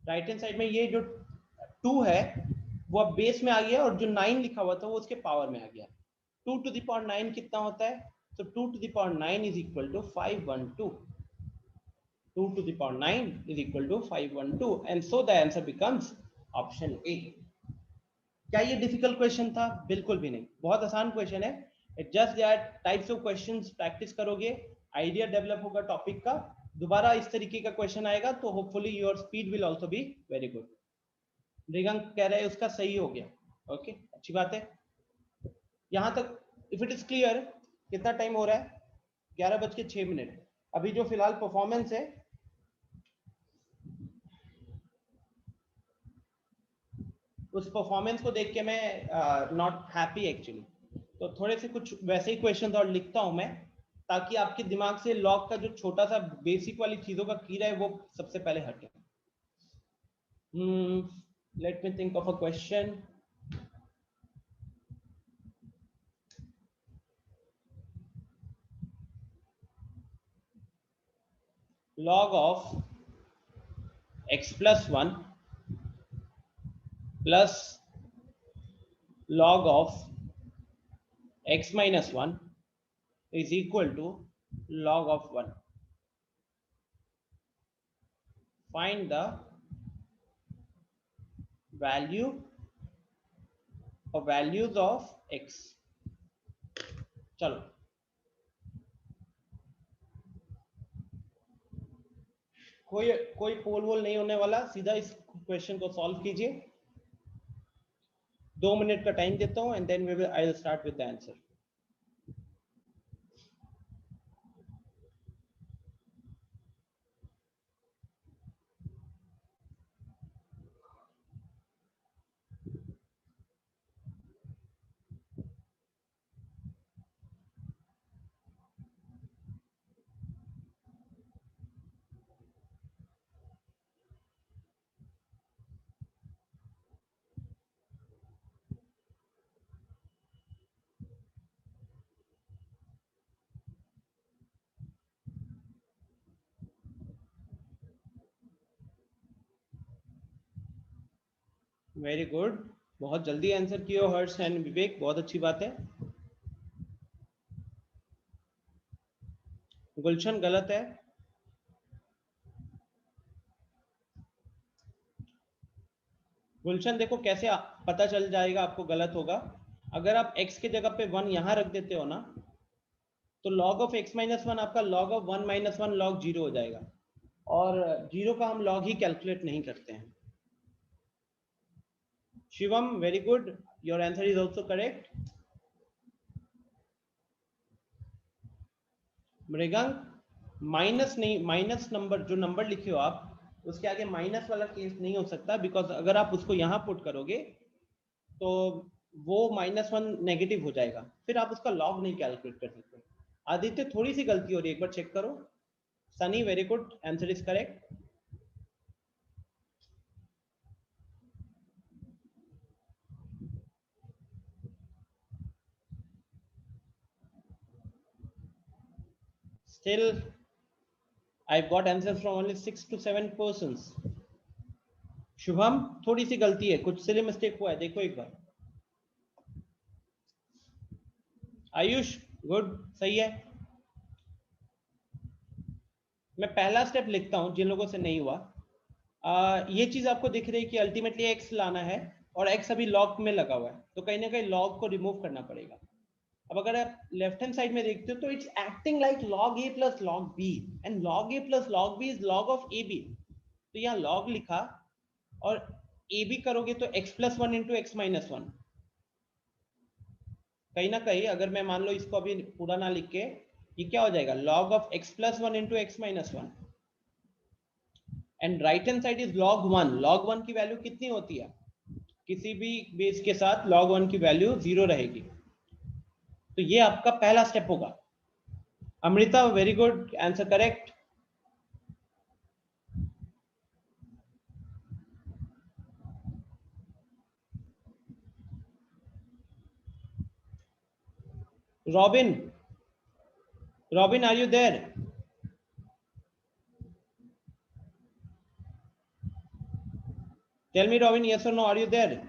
राइट हैंड साइड में ये जो 2 है वो अब बेस में आ गया, और जो 9 लिखा हुआ था वो उसके पावर में आ गया। 2 to the power 9 कितना होता है, तो 2 to the power 9 is equal to 512. 2 to the power 9 is equal to 512, and so the answer becomes option A. क्या ये डिफिकल्ट क्वेश्चन था? बिल्कुल भी नहीं, बहुत आसान क्वेश्चन है। It just that types of questions practice करोगे, आइडिया डेवलप होगा टॉपिक का, दोबारा इस तरीके का क्वेश्चन आएगा तो hopefully your speed will also be very good. Mrigank कह रहे हैं उसका सही हो गया, ओके अच्छी बात है। यहां तक इफ इट इज क्लियर, कितना टाइम हो रहा है, 11:06। अभी जो फिलहाल परफॉर्मेंस है उस परफॉर्मेंस को देख के मैं नॉट हैप्पी एक्चुअली, तो थोड़े से कुछ वैसे ही क्वेश्चन और लिखता हूं मैं, ताकि आपके दिमाग से लॉग का जो छोटा सा बेसिक वाली चीजों का कीड़ा है वो सबसे पहले हटे। Let me think of a question. log of x plus 1 plus log of x minus 1 is equal to log of 1. Find the value or values of x. चलो कोई पोल वोल नहीं होने वाला, सीधा इस क्वेश्चन को सॉल्व कीजिए। 2 मिनट का टाइम देता हूं and then I will start with the answer. Very good, बहुत जल्दी आंसर किए हर्ष एंड विवेक, बहुत अच्छी बात है। गुलशन गलत है। गुलशन देखो कैसे पता चल जाएगा आपको गलत होगा, अगर आप x के जगह पे 1 यहां रख देते हो ना, तो log of x minus 1 आपका log of 1 minus 1 log 0 हो जाएगा, और 0 का हम log ही कैलकुलेट नहीं करते हैं। Shivam very good, your answer is also correct. Mrigank minus नहीं, माइनस नंबर जो नंबर लिखे हो आप उसके आगे माइनस वाला केस नहीं हो सकता, बिकॉज अगर आप उसको यहां पुट करोगे तो वो -1 नेगेटिव हो जाएगा, फिर आप उसका लॉग नहीं कैलकुलेट कर सकते। आदित्य थोड़ी सी गलती हो रही है, एक बार चेक करो। Sunny very good, answer is correct. Still, I've got answers from only 6 to 7 persons. Shubham थोड़ी सी गलती है, कुछ सिली मिस्टेक हुआ है, देखो एक बार। आयुष गुड, सही है। मैं पहला स्टेप लिखता हूं जिन लोगों से नहीं हुआ। ये चीज आपको दिख रही है कि अल्टीमेटली x लाना है और x अभी लॉग में लगा हुआ है, तो कहीं ना कहीं लॉग को रिमूव करना पड़ेगा। अब अगर आप लेफ्ट हैंड साइड में देखते हो तो it's acting like log a plus log b, and log a plus log b is log of ab। तो यहाँ log लिखा और ए भी करोगे तो x plus one into x minus one. कहीं ना कहीं अगर मैं मान लो इसको अभी पूरा ना लिख के, ये क्या हो जाएगा, log of x plus one into x minus one, and right hand side is log one. log one की वैल्यू कितनी होती है, किसी भी बेस के साथ log वन की वैल्यू 0 रहेगी। तो ये आपका पहला स्टेप होगा। Amrita, very good, answer correct. Robin, Robin, are you there? Tell me, Robin, yes or no, are you there?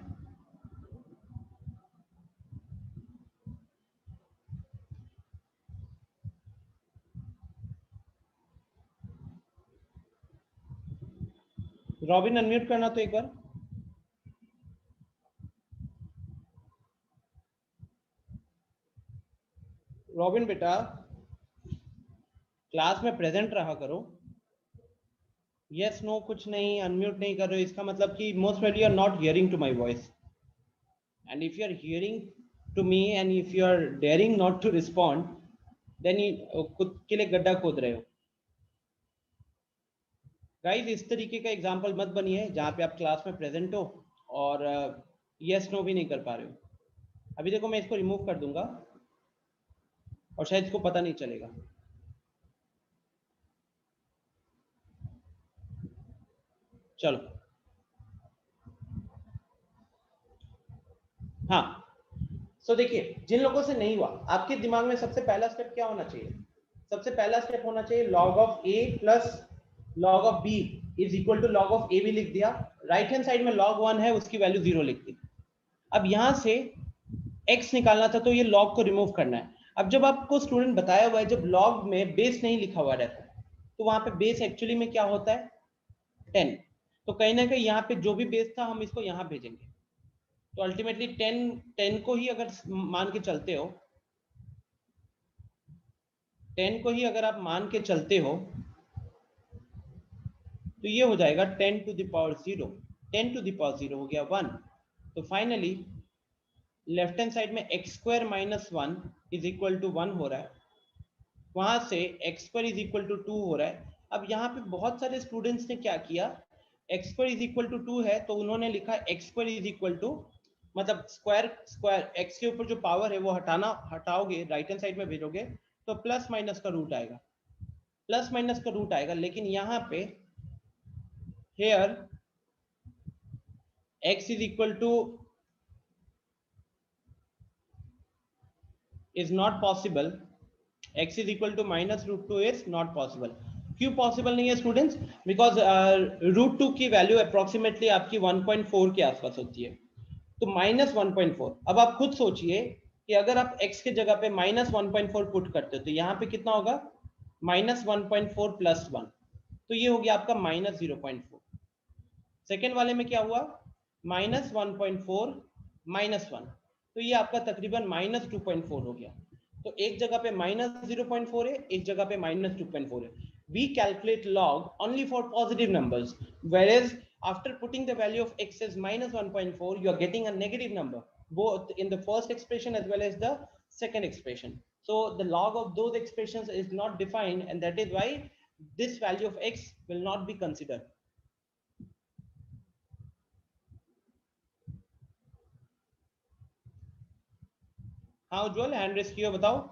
Robin, unmute करना तो एक बार। Robin बेटा, क्लास में प्रेजेंट रहा करो। यस नो कुछ नहीं, अनम्यूट नहीं कर रहे हो, इसका मतलब कि most probably you are not hearing to my voice, and if you are hearing to me and if you are daring not to respond, then you खुद के लिए गड्ढा खोद रहे हो। गाइस, इस तरीके का एग्जांपल मत बनिए जहां पे आप क्लास में प्रेजेंट हो और यस नो भी नहीं कर पा रहे हो। अभी देखो मैं इसको रिमूव कर दूंगा और शायद इसको पता नहीं चलेगा। चलो, हाँ, सो देखिए, जिन लोगों से नहीं हुआ, आपके दिमाग में सबसे पहला स्टेप क्या होना चाहिए? सबसे पहला स्टेप होना चाहिए log of a plus log of b is equal to log of a भी लिख दिया। राइट हैंड साइड में log 1 है, उसकी वैल्यू 0 लिख दी। अब यहां से x निकालना था तो ये log को रिमूव करना है। अब जब आपको स्टूडेंट बताया हुआ है, जब log में बेस नहीं लिखा हुआ रहता है तो वहां पे बेस एक्चुअली में क्या होता है, 10। तो कहीं ना कहीं यहाँ पे जो भी बेस था हम इसको यहाँ भेजेंगे। तो अल्टीमेटली 10 को ही अगर मान के चलते हो, 10 को ही अगर आप मान के चलते हो तो ये हो जाएगा 10 to the power 0। 10 to the power 0 हो गया 1। तो फाइनली लेफ्ट हैंड साइड में X square minus 1 is equal to 1 हो रहा है, वहां से X square is equal to 2 हो रहा है। अब यहाँ पे बहुत सारे स्टूडेंट्स ने क्या किया, X square is equal to 2 है तो उन्होंने लिखा X square is equal to, मतलब स्क्वायर एक्स के ऊपर जो पावर है वो हटाओगे, राइट हैंड साइड में भेजोगे तो प्लस माइनस का रूट आएगा, प्लस माइनस का रूट आएगा। लेकिन यहाँ पे hair x is equal to is not possible, x is equal to minus root 2 is not possible। क्यों पॉसिबल नहीं है स्टूडेंट्स? बिकॉज रूट 2 की वैल्यू अप्रोक्सीमेटली आपकी 1.4 के आसपास होती है, तो माइनस 1.4। अब आप खुद सोचिए कि अगर आप x के जगह पे माइनस 1.4 पुट करते हो तो यहाँ पे कितना होगा, माइनस 1.4 प्लस 1, तो ये हो गया आपका माइनस 0.4। सेकेंड वाले में क्या हुआ, माइनस 1.4 माइनस 1, तो ये आपका तकरीबन माइनस 2.4 हो गया। तो एक जगह पे माइनस 0.4 है, एक जगह पे माइनस 2.4 है। We calculate log only for positive numbers, whereas after putting the value of x as minus 1.4, you are getting a negative number, both in the first expression as well as the second expression. So the log of those expressions is not defined, and that is why this value of x will not be considered. हाँ उज्जवल, hand raise किया, बताओ।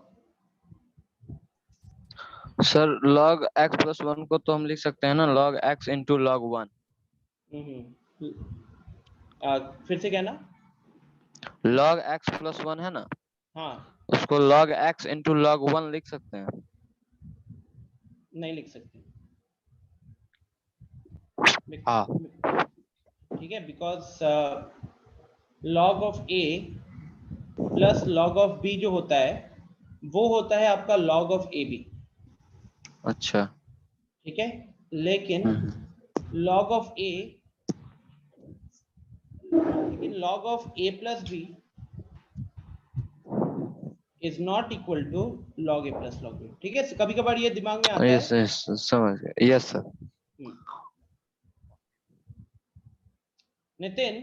Sir log x plus 1 को तो हम लिख सकते हैं ना log x इंटू log 1। फिर से कहना। log x प्लस 1 है ना, हाँ, उसको log x इंटू log 1 लिख सकते हैं? नहीं लिख सकते। हाँ, ठीक है, because log of a plus log of b जो होता है वो होता है आपका log ऑफ ab। अच्छा, ठीक है, लेकिन log ऑफ a, लेकिन log of a plus b is not equal to log a plus log b। ठीक है, कभी कभार ये दिमाग में आता है। यस समझ गए, yes sir. Nitin,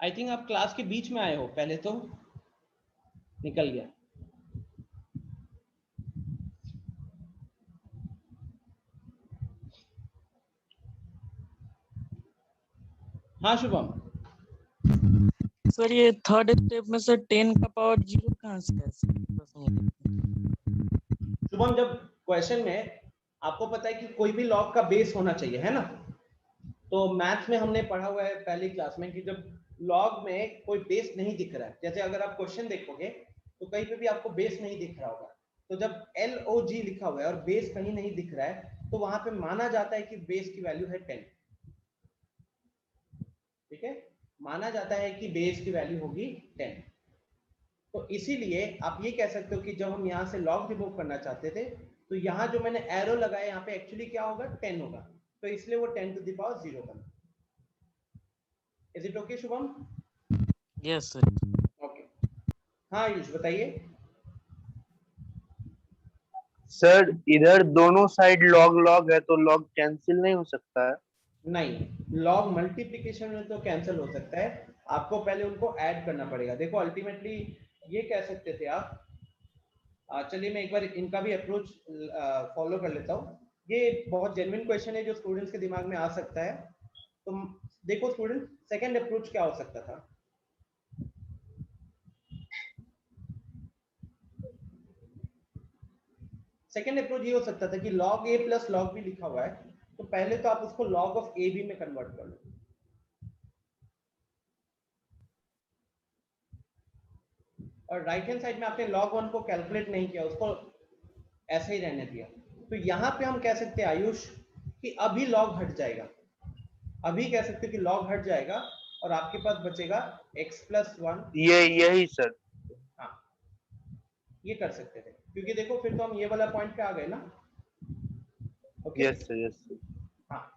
I think आप क्लास के बीच में आए हो, पहले तो निकल गया। हाँ शुभम। सर ये थर्ड स्टेप में से 10 का पावर 0 कहाँ से है? शुभम, जब क्वेश्चन में आपको पता है कि कोई भी लॉग का बेस होना चाहिए, है ना? तो मैथ्स में हमने पढ़ा हुआ है पहली क्लास में कि जब लॉग में कोई बेस नहीं दिख रहा है, जैसे अगर आप क्वेश्चन देखोगे तो कहीं पे भी आपको बेस नहीं दिख रहा होगा, तो जब LOG लिखा हुआ है और बेस कहीं नहीं दिख रहा है तो वहां पे माना जाता है कि बेस की वैल्यू है 10। ठीक है, माना जाता है कि बेस की वैल्यू होगी 10। तो इसीलिए आप ये कह सकते हो कि जब हम यहाँ से लॉग रिमूव करना चाहते थे तो यहाँ जो मैंने एरो लगाया यहाँ पे एक्चुअली क्या होगा, 10 होगा, तो इसलिए वो 10 to the power 0 बना। Is it okay Shubham? Yes sir. Okay, हाँ आयुष बताइए। सर इधर दोनों साइड लॉग लॉग है तो लॉग कैंसिल नहीं हो सकता है? नहीं, लॉग मल्टीप्लिकेशन में तो कैंसिल हो सकता है, आपको पहले उनको ऐड करना पड़ेगा। देखो अल्टीमेटली ये कह सकते थे आप, चलिए मैं एक बार इनका भी अप्रोच फॉलो कर लेता हूँ। ये बहुत जेन्युइन क्वेश्चन है जो स्टूडेंट्स के दिमाग में आ सकता है। तो देखो स्टूडेंट, सेकंड अप्रोच क्या हो सकता था? सेकंड अप्रोच ये हो सकता था कि log a plus log b लिखा हुआ है, तो पहले तो आप उसको log ऑफ ab में कन्वर्ट कर लो, और राइट हैंड साइड में आपने log 1 को कैलकुलेट नहीं किया, उसको ऐसे ही रहने दिया। तो यहाँ पे हम कह सकते हैं आयुष कि अभी log हट जाएगा, अभी कह सकते हैं कि log हट जाएगा और आपके पास बचेगा x प्लस 1। यही सर। हाँ, ये कर सकते थे, क्योंकि देखो फिर तो हम ये वाला पॉइंट पे आ गए ना। Okay, yes sir, yes sir. हाँ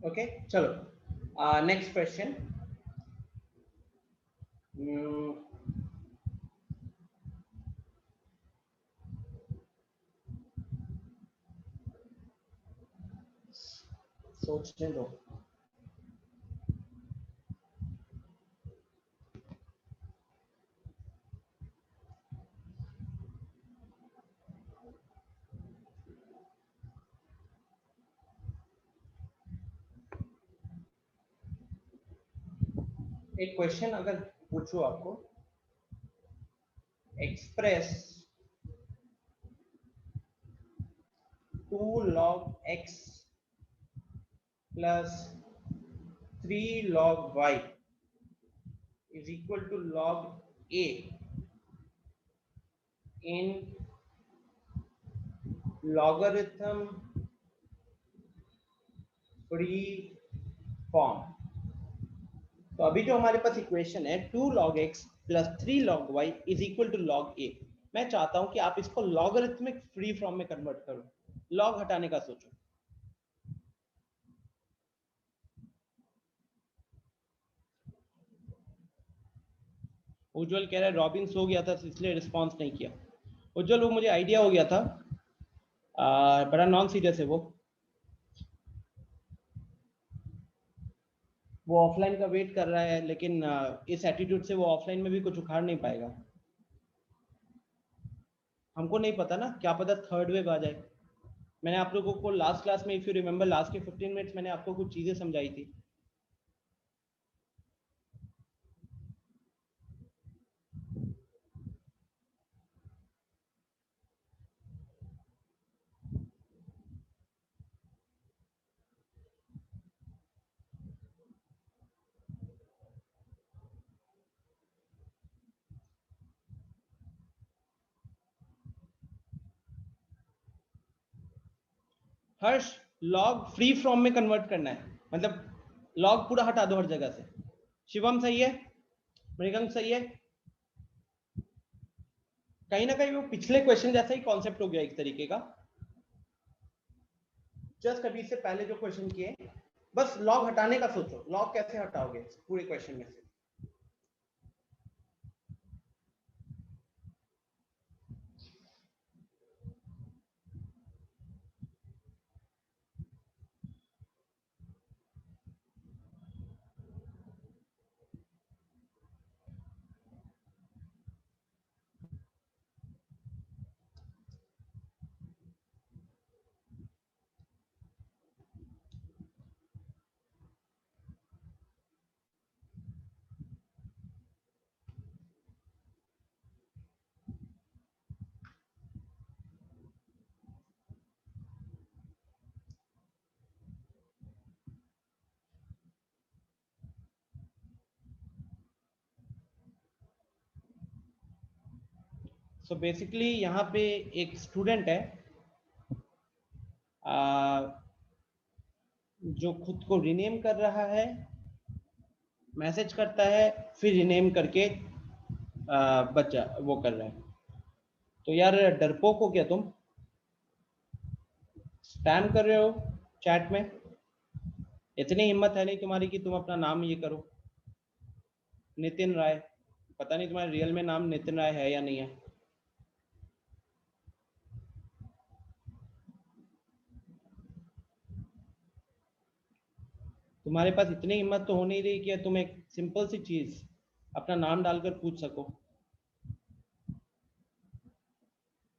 ओके, चलो नेक्स्ट क्वेश्चन। सोचने दो। एक क्वेश्चन अगर पूछो आपको, express 2 log x plus 3 log y is equal to log a in logarithm free form। तो अभी जो हमारे पास इक्वेशन है 2 log x plus 3 log y is equal to log a, मैं चाहता हूं कि आप इसको लॉगरिथमिक फ्री फॉर्म में कन्वर्ट करो, लॉग हटाने का सोचो। उज्जवल कह रहा है रॉबिन सो गया था इसलिए रिस्पॉन्स नहीं किया। उज्जवल वो मुझे आइडिया हो गया था, बड़ा नॉन सीरियस है वो ऑफलाइन का वेट कर रहा है, लेकिन इस एटीट्यूड से वो ऑफलाइन में भी कुछ उखाड़ नहीं पाएगा। हमको नहीं पता ना, क्या पता थर्ड वेव आ जाए। मैंने आप लोगों को लास्ट क्लास में, इफ यू रिमेंबर, लास्ट के 15 मिनट्स मैंने आपको कुछ चीजें समझाई थी। हर्ष लॉग फ्री फ्रॉम में कन्वर्ट करना है, मतलब लॉग पूरा हटा दो हर जगह से। शिवम सही है, मृगंक सही है। कहीं ना कहीं वो पिछले क्वेश्चन जैसा ही कॉन्सेप्ट हो गया एक तरीके का। जस्ट अभी से पहले जो क्वेश्चन किए, बस लॉग हटाने का सोचो, लॉग कैसे हटाओगे पूरे क्वेश्चन में से। सो बेसिकली यहाँ पे एक स्टूडेंट है जो खुद को रीनेम कर रहा है, मैसेज करता है, फिर रीनेम करके बच्चा वो कर रहा है। तो यार डरपोक हो क्या तुम? स्पैम कर रहे हो चैट में? इतनी हिम्मत है नहीं तुम्हारी कि तुम अपना नाम ये करो, नितिन राय। पता नहीं तुम्हारे रियल में नाम नितिन राय है या नहीं है। तुम्हारे पास इतनी हिम्मत तो हो नहीं रही कि तुम एक सिंपल सी चीज अपना नाम डालकर पूछ सको।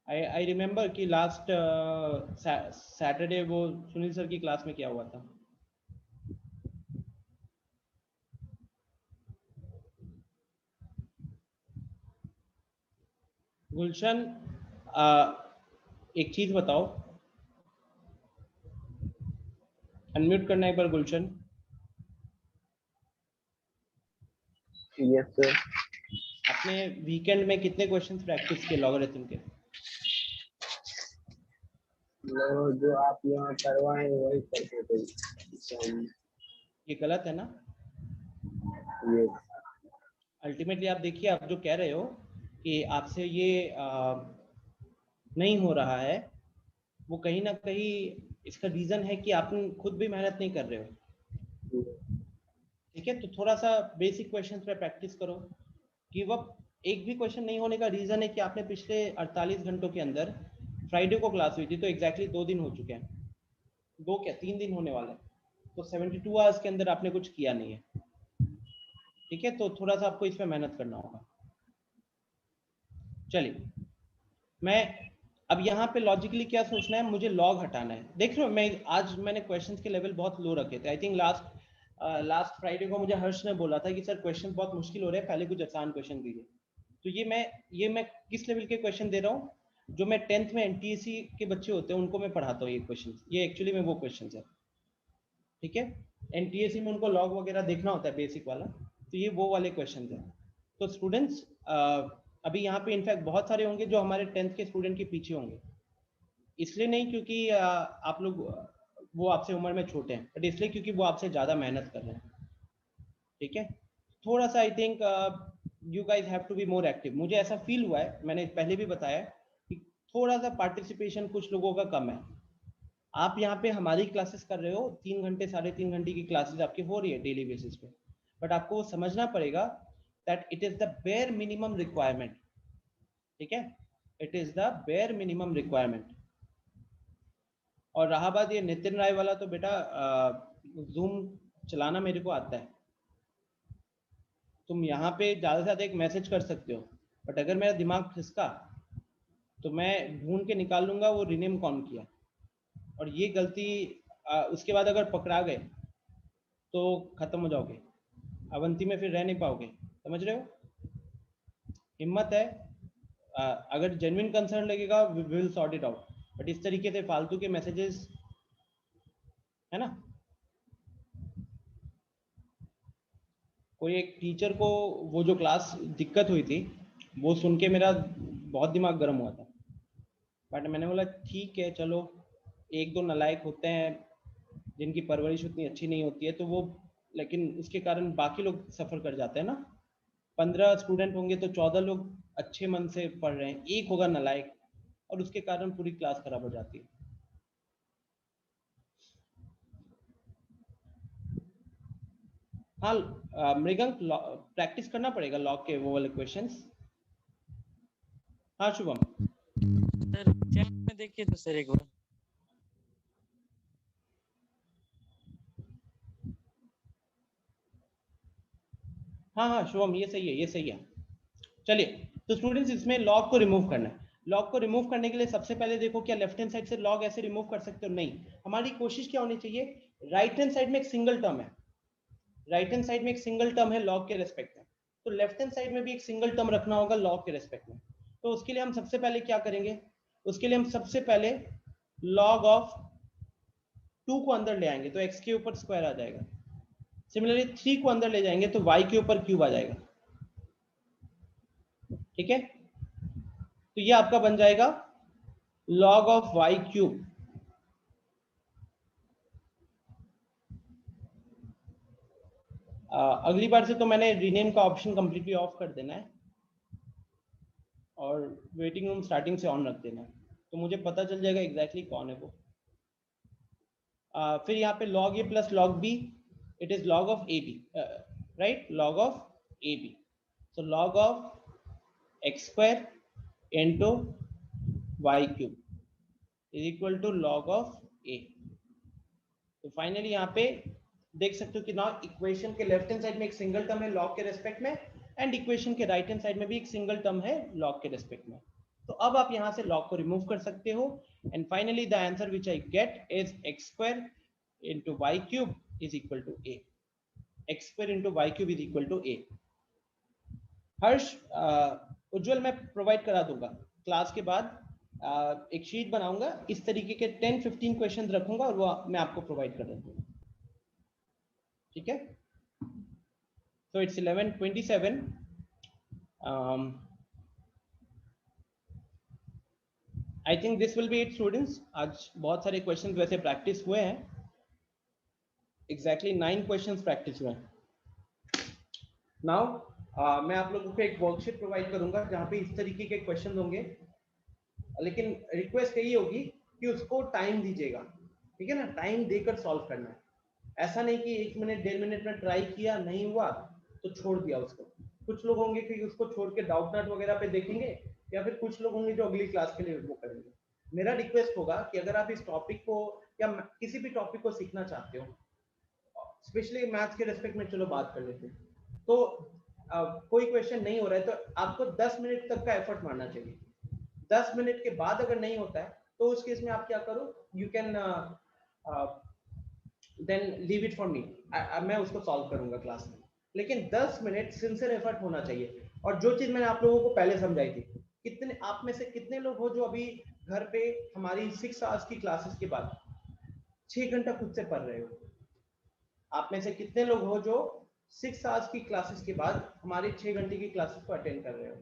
आई रिमेम्बर कि लास्ट सैटरडे वो सुनील सर की क्लास में क्या हुआ था। गुलशन एक चीज बताओ, अनम्यूट करना एक बार गुलशन। Yes sir. अपने वीकेंड में कितने क्वेश्चंस प्रैक्टिस किए लॉगरिथम के? जो आप यहाँ करवाए वही करते थे। ये गलत है ना? यस। अल्टीमेटली आप देखिए, आप जो कह रहे हो कि आपसे ये नहीं हो रहा है, वो कहीं ना कहीं इसका रीजन है कि आप खुद भी मेहनत नहीं कर रहे हो। ठीक है, तो थोड़ा सा बेसिक क्वेश्चंस पे प्रैक्टिस करो। कि वो एक भी क्वेश्चन नहीं होने का रीजन है कि आपने पिछले 48 घंटों के अंदर, फ्राइडे को क्लास हुई थी तो एग्जैक्टली 2 दिन हो चुके हैं, 2 क्या 3 दिन होने वाले हैं, तो 72 आवर्स के अंदर आपने कुछ किया नहीं है। ठीक है, तो थोड़ा सा आपको इसमें मेहनत करना होगा। चलिए, मैं अब यहाँ पे लॉजिकली क्या सोचना है, मुझे लॉग हटाना है। देख रहे हो, मैंने क्वेश्चंस के लेवल बहुत लो रखे थे। आई थिंक लास्ट फ्राइडे को मुझे हर्ष ने बोला था कि सर क्वेश्चन बहुत मुश्किल हो रहे हैं, पहले कुछ आसान क्वेश्चन दीजिए। तो ये मैं किस लेवल के क्वेश्चन दे रहा हूँ? जो मैं 10th में एनटीएसी के बच्चे होते हैं उनको मैं पढ़ाता हूँ ये क्वेश्चन। ये एक्चुअली में वो क्वेश्चन है। ठीक है, एनटीएसी में उनको लॉग वगैरह देखना होता है, बेसिक वाला, तो ये वो वाले क्वेश्चन है। तो स्टूडेंट्स अभी यहाँ पे इनफैक्ट बहुत सारे होंगे जो हमारे 10th के स्टूडेंट के पीछे होंगे, इसलिए नहीं क्योंकि आप लोग वो आपसे उम्र में छोटे हैं, बट इसलिए क्योंकि वो आपसे ज़्यादा मेहनत कर रहे हैं। ठीक है, थोड़ा सा I think you guys have to be more active. मुझे ऐसा फील हुआ है, मैंने पहले भी बताया कि थोड़ा सा पार्टिसिपेशन कुछ लोगों का कम है। आप यहाँ पे हमारी क्लासेस कर रहे हो, 3 घंटे 3.5 घंटे की क्लासेस आपकी हो रही है डेली बेसिस पे, बट आपको वो समझना पड़ेगा that it is the bare minimum requirement. ठीक है, it is the bare minimum requirement. और रहा बात ये नितिन राय वाला, तो बेटा जूम चलाना मेरे को आता है। तुम यहाँ पे ज़्यादा से ज़्यादा एक मैसेज कर सकते हो, बट अगर मेरा दिमाग खिसका तो मैं ढूंढ के निकाल लूंगा वो रीनेम कौन किया। और ये गलती उसके बाद अगर पकड़ा गए तो खत्म हो जाओगे, अवंती में फिर रह नहीं पाओगे। समझ रहे हो? हिम्मत है, अगर जेन्युइन कंसर्न लगेगा we will sort it out, but इस तरीके से फालतू के मैसेजेस है ना। कोई एक टीचर को वो जो क्लास दिक्कत हुई थी वो सुन के मेरा बहुत दिमाग गर्म हुआ था, बट मैंने बोला ठीक है चलो, एक दो नालायक होते हैं जिनकी परवरिश उतनी अच्छी नहीं होती है, तो वो, लेकिन उसके कारण बाकी लोग सफर कर जाते हैं ना। 15 स्टूडेंट होंगे तो 14 लोग अच्छे मन से पढ़ रहे हैं, एक होगा नालायक, और उसके कारण पूरी क्लास खराब हो जाती है। हाँ मृगंक, प्रैक्टिस करना पड़ेगा लॉग के वो वाले क्वेश्चंस। हाँ शुभम। सर चैट में देखिए तो सर एक बार। हाँ हाँ शुभम, ये सही है, ये सही है। चलिए, तो स्टूडेंट्स इसमें लॉग को रिमूव करना है। लॉग को रिमूव करने के लिए सबसे पहले देखो, क्या लेफ्ट हैंड साइड से लॉग ऐसे रिमूव कर सकते हो? नहीं, हमारी कोशिश क्या होनी चाहिए, राइट हैंड साइड में एक सिंगल टर्म है, राइट हैंड साइड में एक सिंगल टर्म है लॉग के रेस्पेक्ट में, तो लेफ्ट हैंड साइड में भी एक सिंगल टर्म रखना होगा लॉग के रेस्पेक्ट में। तो उसके लिए हम सबसे पहले क्या करेंगे, उसके लिए हम सबसे पहले लॉग ऑफ 2 को अंदर ले आएंगे तो x के ऊपर स्क्वायर आ जाएगा। सिमिलरली 3 को अंदर ले जाएंगे तो y के ऊपर क्यूब आ जाएगा। ठीक है, तो ये आपका बन जाएगा log ऑफ y क्यूब। अगली बार से तो मैंने रीनेम का ऑप्शन कंप्लीटली ऑफ कर देना है और वेटिंग रूम स्टार्टिंग से ऑन रख देना है, तो मुझे पता चल जाएगा एग्जैक्टली कौन है वो। फिर यहाँ पे log a plus log b, it is log of ab, right, log of ab, so log of x square into y cube is equal to log of a। तो फाइनली यहाँ पे देख सकते हो कि ना इक्वेशन के लेफ्ट हैंड साइड में एक सिंगल टर्म है लॉग के रेस्पेक्ट में, एंड इक्वेशन के राइट हैंड साइड में भी एक सिंगल टर्म है लॉग के रेस्पेक्ट में। तो अब आप यहाँ से लॉग को रिमूव कर सकते हो, and finally the answer which I get is x square into y cube is equal to a, x square into y cube is equal to a। हर्ष, उज्जवल मैं प्रोवाइड करा दूंगा क्लास के बाद, एक शीट बनाऊंगा, इस तरीके के 10-15 क्वेश्चन रखूंगा और वो मैं आपको प्रोवाइड कर दूंगा। ठीक है, so it's 11:27। I think this will be it students। आज बहुत सारे क्वेश्चंस वैसे प्रैक्टिस हुए हैं, एग्जैक्टली 9 क्वेश्चंस प्रैक्टिस हुए हैं। नाउ मैं आप लोगों को एक वर्कशीट प्रोवाइड करूंगा जहाँ पे इस तरीके के क्वेश्चन होंगे, लेकिन रिक्वेस्ट यही होगी कि उसको टाइम दीजिएगा, ठीक है ना, टाइम देकर सॉल्व करना है। ऐसा नहीं कि 1 मिनट 1.5 मिनट में ट्राई किया नहीं हुआ तो छोड़ दिया उसको। कुछ लोग होंगे कि उसको छोड़ के डाउट नॉट वगैरह पे देखेंगे, या फिर कुछ लोग होंगे जो अगली क्लास के लिए वो करेंगे। मेरा रिक्वेस्ट होगा कि अगर आप इस टॉपिक को या किसी भी टॉपिक को सीखना चाहते हो, स्पेशली मैथ्स के रेस्पेक्ट में चलो बात कर लेते हैं, तो कोई क्वेश्चन नहीं हो रहा है तो आपको 10 मिनट तक का एफर्ट मारना चाहिए। 10 मिनट के बाद अगर नहीं होता है तो उस केस में आप क्या करो, you can then leave it for me, मैं उसको सॉल्व करूंगा क्लास में। लेकिन 10 मिनट सिंसियर एफर्ट होना चाहिए। और जो चीज मैंने आप लोगों को पहले समझाई थी, कितने आप में से कितने लोग हो जो अभी घर पे हमारी 6 आवर्स की क्लासेस के बाद 6 घंटा खुद से पढ़ रहे हो? आप में से कितने लोग हो जो 6 आवर्स की क्लासेस के बाद हमारी 6 घंटे की क्लासेस को अटेंड कर रहे हो?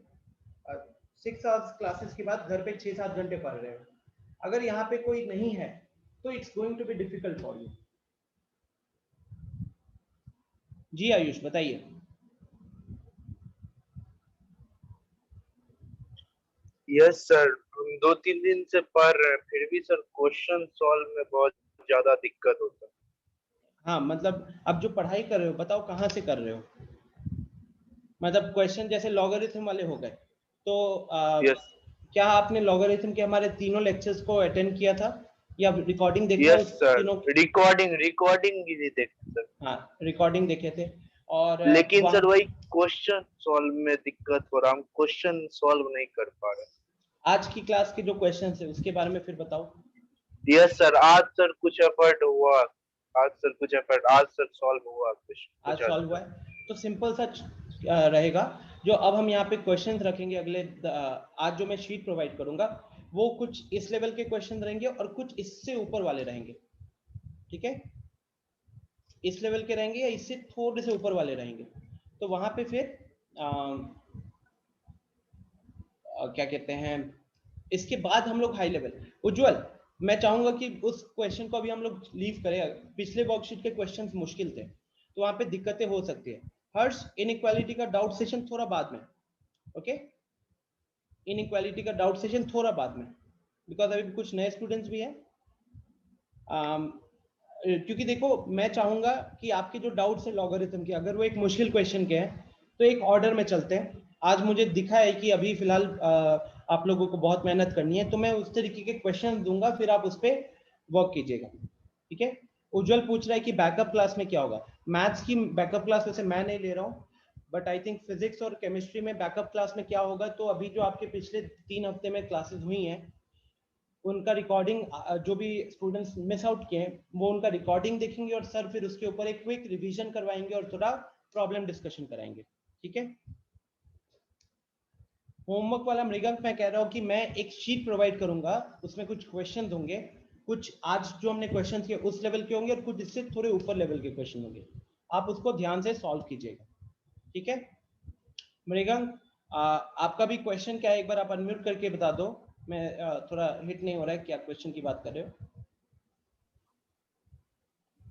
6 आवर्स क्लासेस के बाद घर पे 6-7 घंटे पढ़ रहे हो? अगर यहाँ पे कोई नहीं है तो it's going to be difficult for you. जी आयुष बताइए। यस सर, हम 2-3 दिन से पढ़ रहे हैं, फिर भी सर क्वेश्चन सॉल्व में बहुत ज्यादा दिक्कत होता है। हाँ मतलब अब जो पढ़ाई कर रहे हो बताओ कहाँ से कर रहे हो? मतलब क्वेश्चन जैसे लॉगरिथम वाले हो गए तो यस क्या आपने लॉगरिथम के हमारे तीनों लेक्चर्स को अटेंड किया था या रिकॉर्डिंग देखा? यस सर, तीनों रिकॉर्डिंग ही नहीं देखते सर। हाँ रिकॉर्डिंग देखे थे। और लेकिन सर वही क्वेश्चन सॉल्व में दिक्कत हो रहा, हम क्वेश्चन सॉल्व नहीं कर पा रहे। आज की क्लास के जो क्वेश्चन है उसके बारे में फिर बताओ। यस सर, आज सर कुछ एफर्ट हुआ, आज सर सॉल्व हुआ कुछ। आज सॉल्व हुआ है तो सिंपल सा रहेगा। जो अब हम यहाँ पे क्वेश्चंस रखेंगे अगले आज जो मैं शीट प्रोवाइड करूंगा वो कुछ इस लेवल के क्वेश्चन रहेंगे और कुछ इससे ऊपर वाले रहेंगे। ठीक है, इस लेवल के रहेंगे या इससे थोड़े से ऊपर वाले रहेंगे। तो वहां पे फिर क्या कहते हैं, इसके बाद हम लोग हाई लेवल। उज्जवल मैं चाहूंगा कि उस क्वेश्चन को अभी हम लोग लीव करें, पिछले वर्कशीट के क्वेश्चंस मुश्किल थे तो वहां पे दिक्कतें हो सकती है। हर्ष, इनइक्वालिटी का डाउट सेशन थोड़ा बाद में, ओके? इनइक्वालिटी का डाउट सेशन थोड़ा बाद में, बिकॉज अभी कुछ नए स्टूडेंट्स भी हैं। क्योंकि देखो मैं चाहूंगा कि आपके जो डाउट्स है लॉगरिथम के, अगर वो एक मुश्किल क्वेश्चन के हैं तो एक ऑर्डर में चलते हैं। आज मुझे दिखा है कि अभी फिलहाल आप लोगों को बहुत मेहनत करनी है, तो मैं उस तरीके के क्वेश्चन दूंगा, फिर आप उस पर वर्क कीजिएगा, ठीक है? उज्जवल पूछ रहा है कि बैकअप क्लास में क्या होगा। मैथ्स की बैकअप क्लास वैसे मैं नहीं ले रहा हूँ, बट आई थिंक फिजिक्स और केमिस्ट्री में बैकअप क्लास में क्या होगा, तो अभी जो आपके पिछले 3 हफ्ते में क्लासेस हुई हैं उनका रिकॉर्डिंग, जो भी स्टूडेंट्स मिस आउट किए हैं वो उनका रिकॉर्डिंग देखेंगे और सर फिर उसके ऊपर एक क्विक रिवीजन करवाएंगे और थोड़ा प्रॉब्लम डिस्कशन कराएंगे, ठीक है? होमवर्क वाला मृगंक मैं कह रहा हूँ कि मैं एक शीट प्रोवाइड करूंगा, उसमें कुछ क्वेश्चन होंगे, कुछ आज जो हमने क्वेश्चन किए उस लेवल के होंगे और कुछ इससे थोड़े ऊपर लेवल के क्वेश्चन होंगे, आप उसको ध्यान से सॉल्व कीजिएगा, ठीक है? मृगंक, आपका भी क्वेश्चन क्या है एक बार आप अनम्यूट करके बता दो, मैं थोड़ा हिट नहीं हो रहा है कि आप क्वेश्चन की बात कर रहे हो।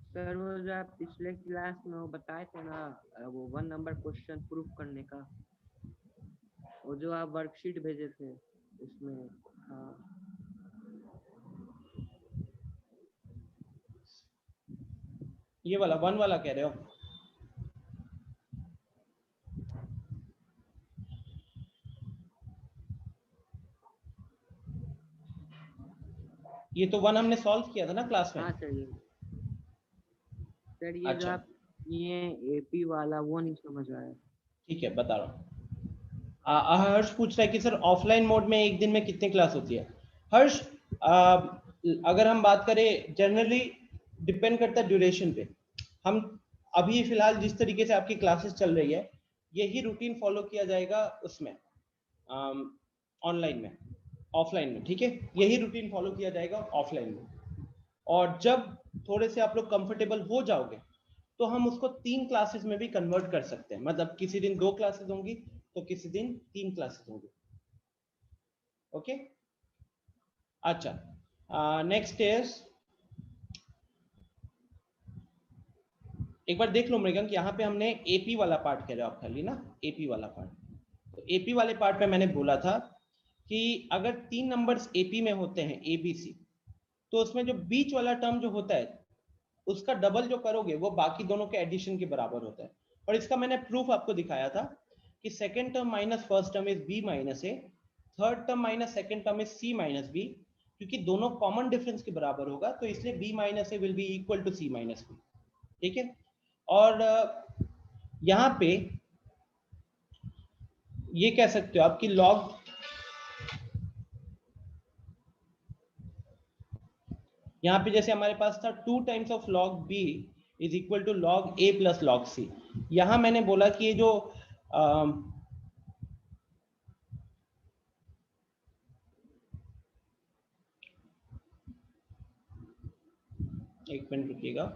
सर वो जो आप पिछले क्लास में वो बताए थे ना, वो 1 नंबर क्वेश्चन प्रूफ करने का, वो जो आप वर्कशीट भेजे थे उसमें, हाँ ये वाला 1 वाला कह रहे हो? ये तो 1 हमने सॉल्व किया था ना क्लास में। हाँ सर ये जो अच्छा आप ये एपी वाला वो नहीं समझ आया। ठीक है, बता रहा हूँ। हर्ष पूछ रहा है कि सर ऑफलाइन मोड में एक दिन में कितनी क्लास होती है? हर्ष, अगर हम बात करें जनरली डिपेंड करता है ड्यूरेशन पे। हम अभी फिलहाल जिस तरीके से आपकी क्लासेस चल रही है यही रूटीन फॉलो किया जाएगा उसमें, ऑनलाइन में, ऑफलाइन में, ठीक है? यही रूटीन फॉलो किया जाएगा ऑफलाइन में। और जब थोड़े से आप लोग कंफर्टेबल हो जाओगे तो हम उसको 3 क्लासेस में भी कन्वर्ट कर सकते हैं, मतलब किसी दिन 2 क्लासेस होंगी तो किसी दिन 3 क्लासेस होंगी, ओके? अच्छा, नेक्स्ट इज, एक बार देख लो मृगंक, यहाँ पे हमने एपी वाला पार्ट कह रहे हो आप खाली ना, एपी वाला पार्ट। तो एपी वाले पार्ट में मैंने बोला था कि अगर 3 नंबर्स एपी में होते हैं एबीसी, तो उसमें जो बीच वाला टर्म जो होता है उसका डबल जो करोगे वो बाकी दोनों के एडिशन के बराबर होता है। और इसका मैंने प्रूफ आपको दिखाया था कि second term minus first term is B minus A, third term minus second term is C minus B, क्योंकि दोनों कॉमन डिफरेंस के बराबर होगा तो इसलिए B minus A will be equal to C minus B, ठीक है? और यहाँ पे ये कह सकते हो आपकी लॉग, यहाँ पे जैसे हमारे पास था 2 times of log B is equal to log A plus log C. यहाँ मैंने बोला कि ये जो एक मिनट रुकिएगा,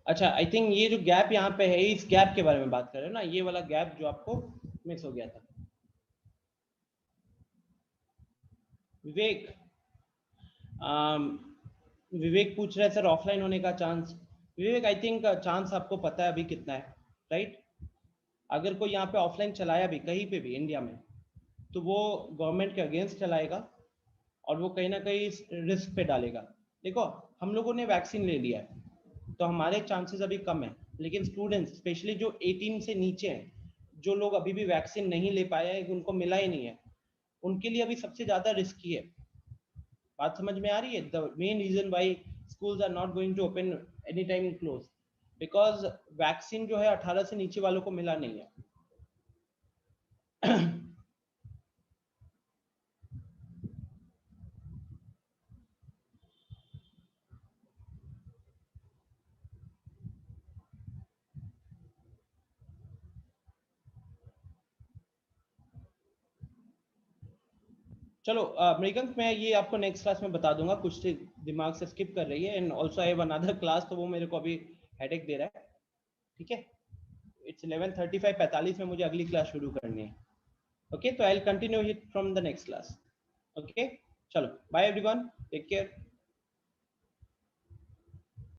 अच्छा आई थिंक ये जो गैप यहाँ पे है इस गैप के बारे में बात कर रहे हो ना, ये वाला गैप जो आपको मिस हो गया था। विवेक, विवेक पूछ रहे हैं सर ऑफलाइन होने का chance. Vivek I think chance आपको पता है अभी कितना है, राइट? अगर कोई यहाँ पे ऑफलाइन चलाया भी कहीं पे भी इंडिया में तो वो गवर्नमेंट के अगेंस्ट चलाएगा और वो कहीं ना कहीं रिस्क पे डालेगा। देखो हम लोगों ने वैक्सीन ले लिया है तो हमारे चांसेस अभी कम है, लेकिन स्टूडेंट्स स्पेशली जो 18 से नीचे हैं, जो लोग अभी भी वैक्सीन नहीं ले पाए हैं, उनको मिला ही नहीं है, उनके लिए अभी सबसे ज्यादा रिस्की है। बात समझ में आ रही है? The main reason why schools are not going to open any time close, because vaccine जो है 18 से नीचे वालों को मिला नहीं है। चलो मृगंक, मैं ये आपको नेक्स्ट क्लास में बता दूंगा, कुछ दिमाग से स्किप कर रही है, and also I have another class, तो वो मेरे को अभी हेडेक दे रहा है, ठीक है। इट्स 11:35, 45 में मुझे अगली क्लास शुरू करनी है। ओके, तो I will continue it from the next class. Okay, चलो बाय एवरीवन, टेक केयर।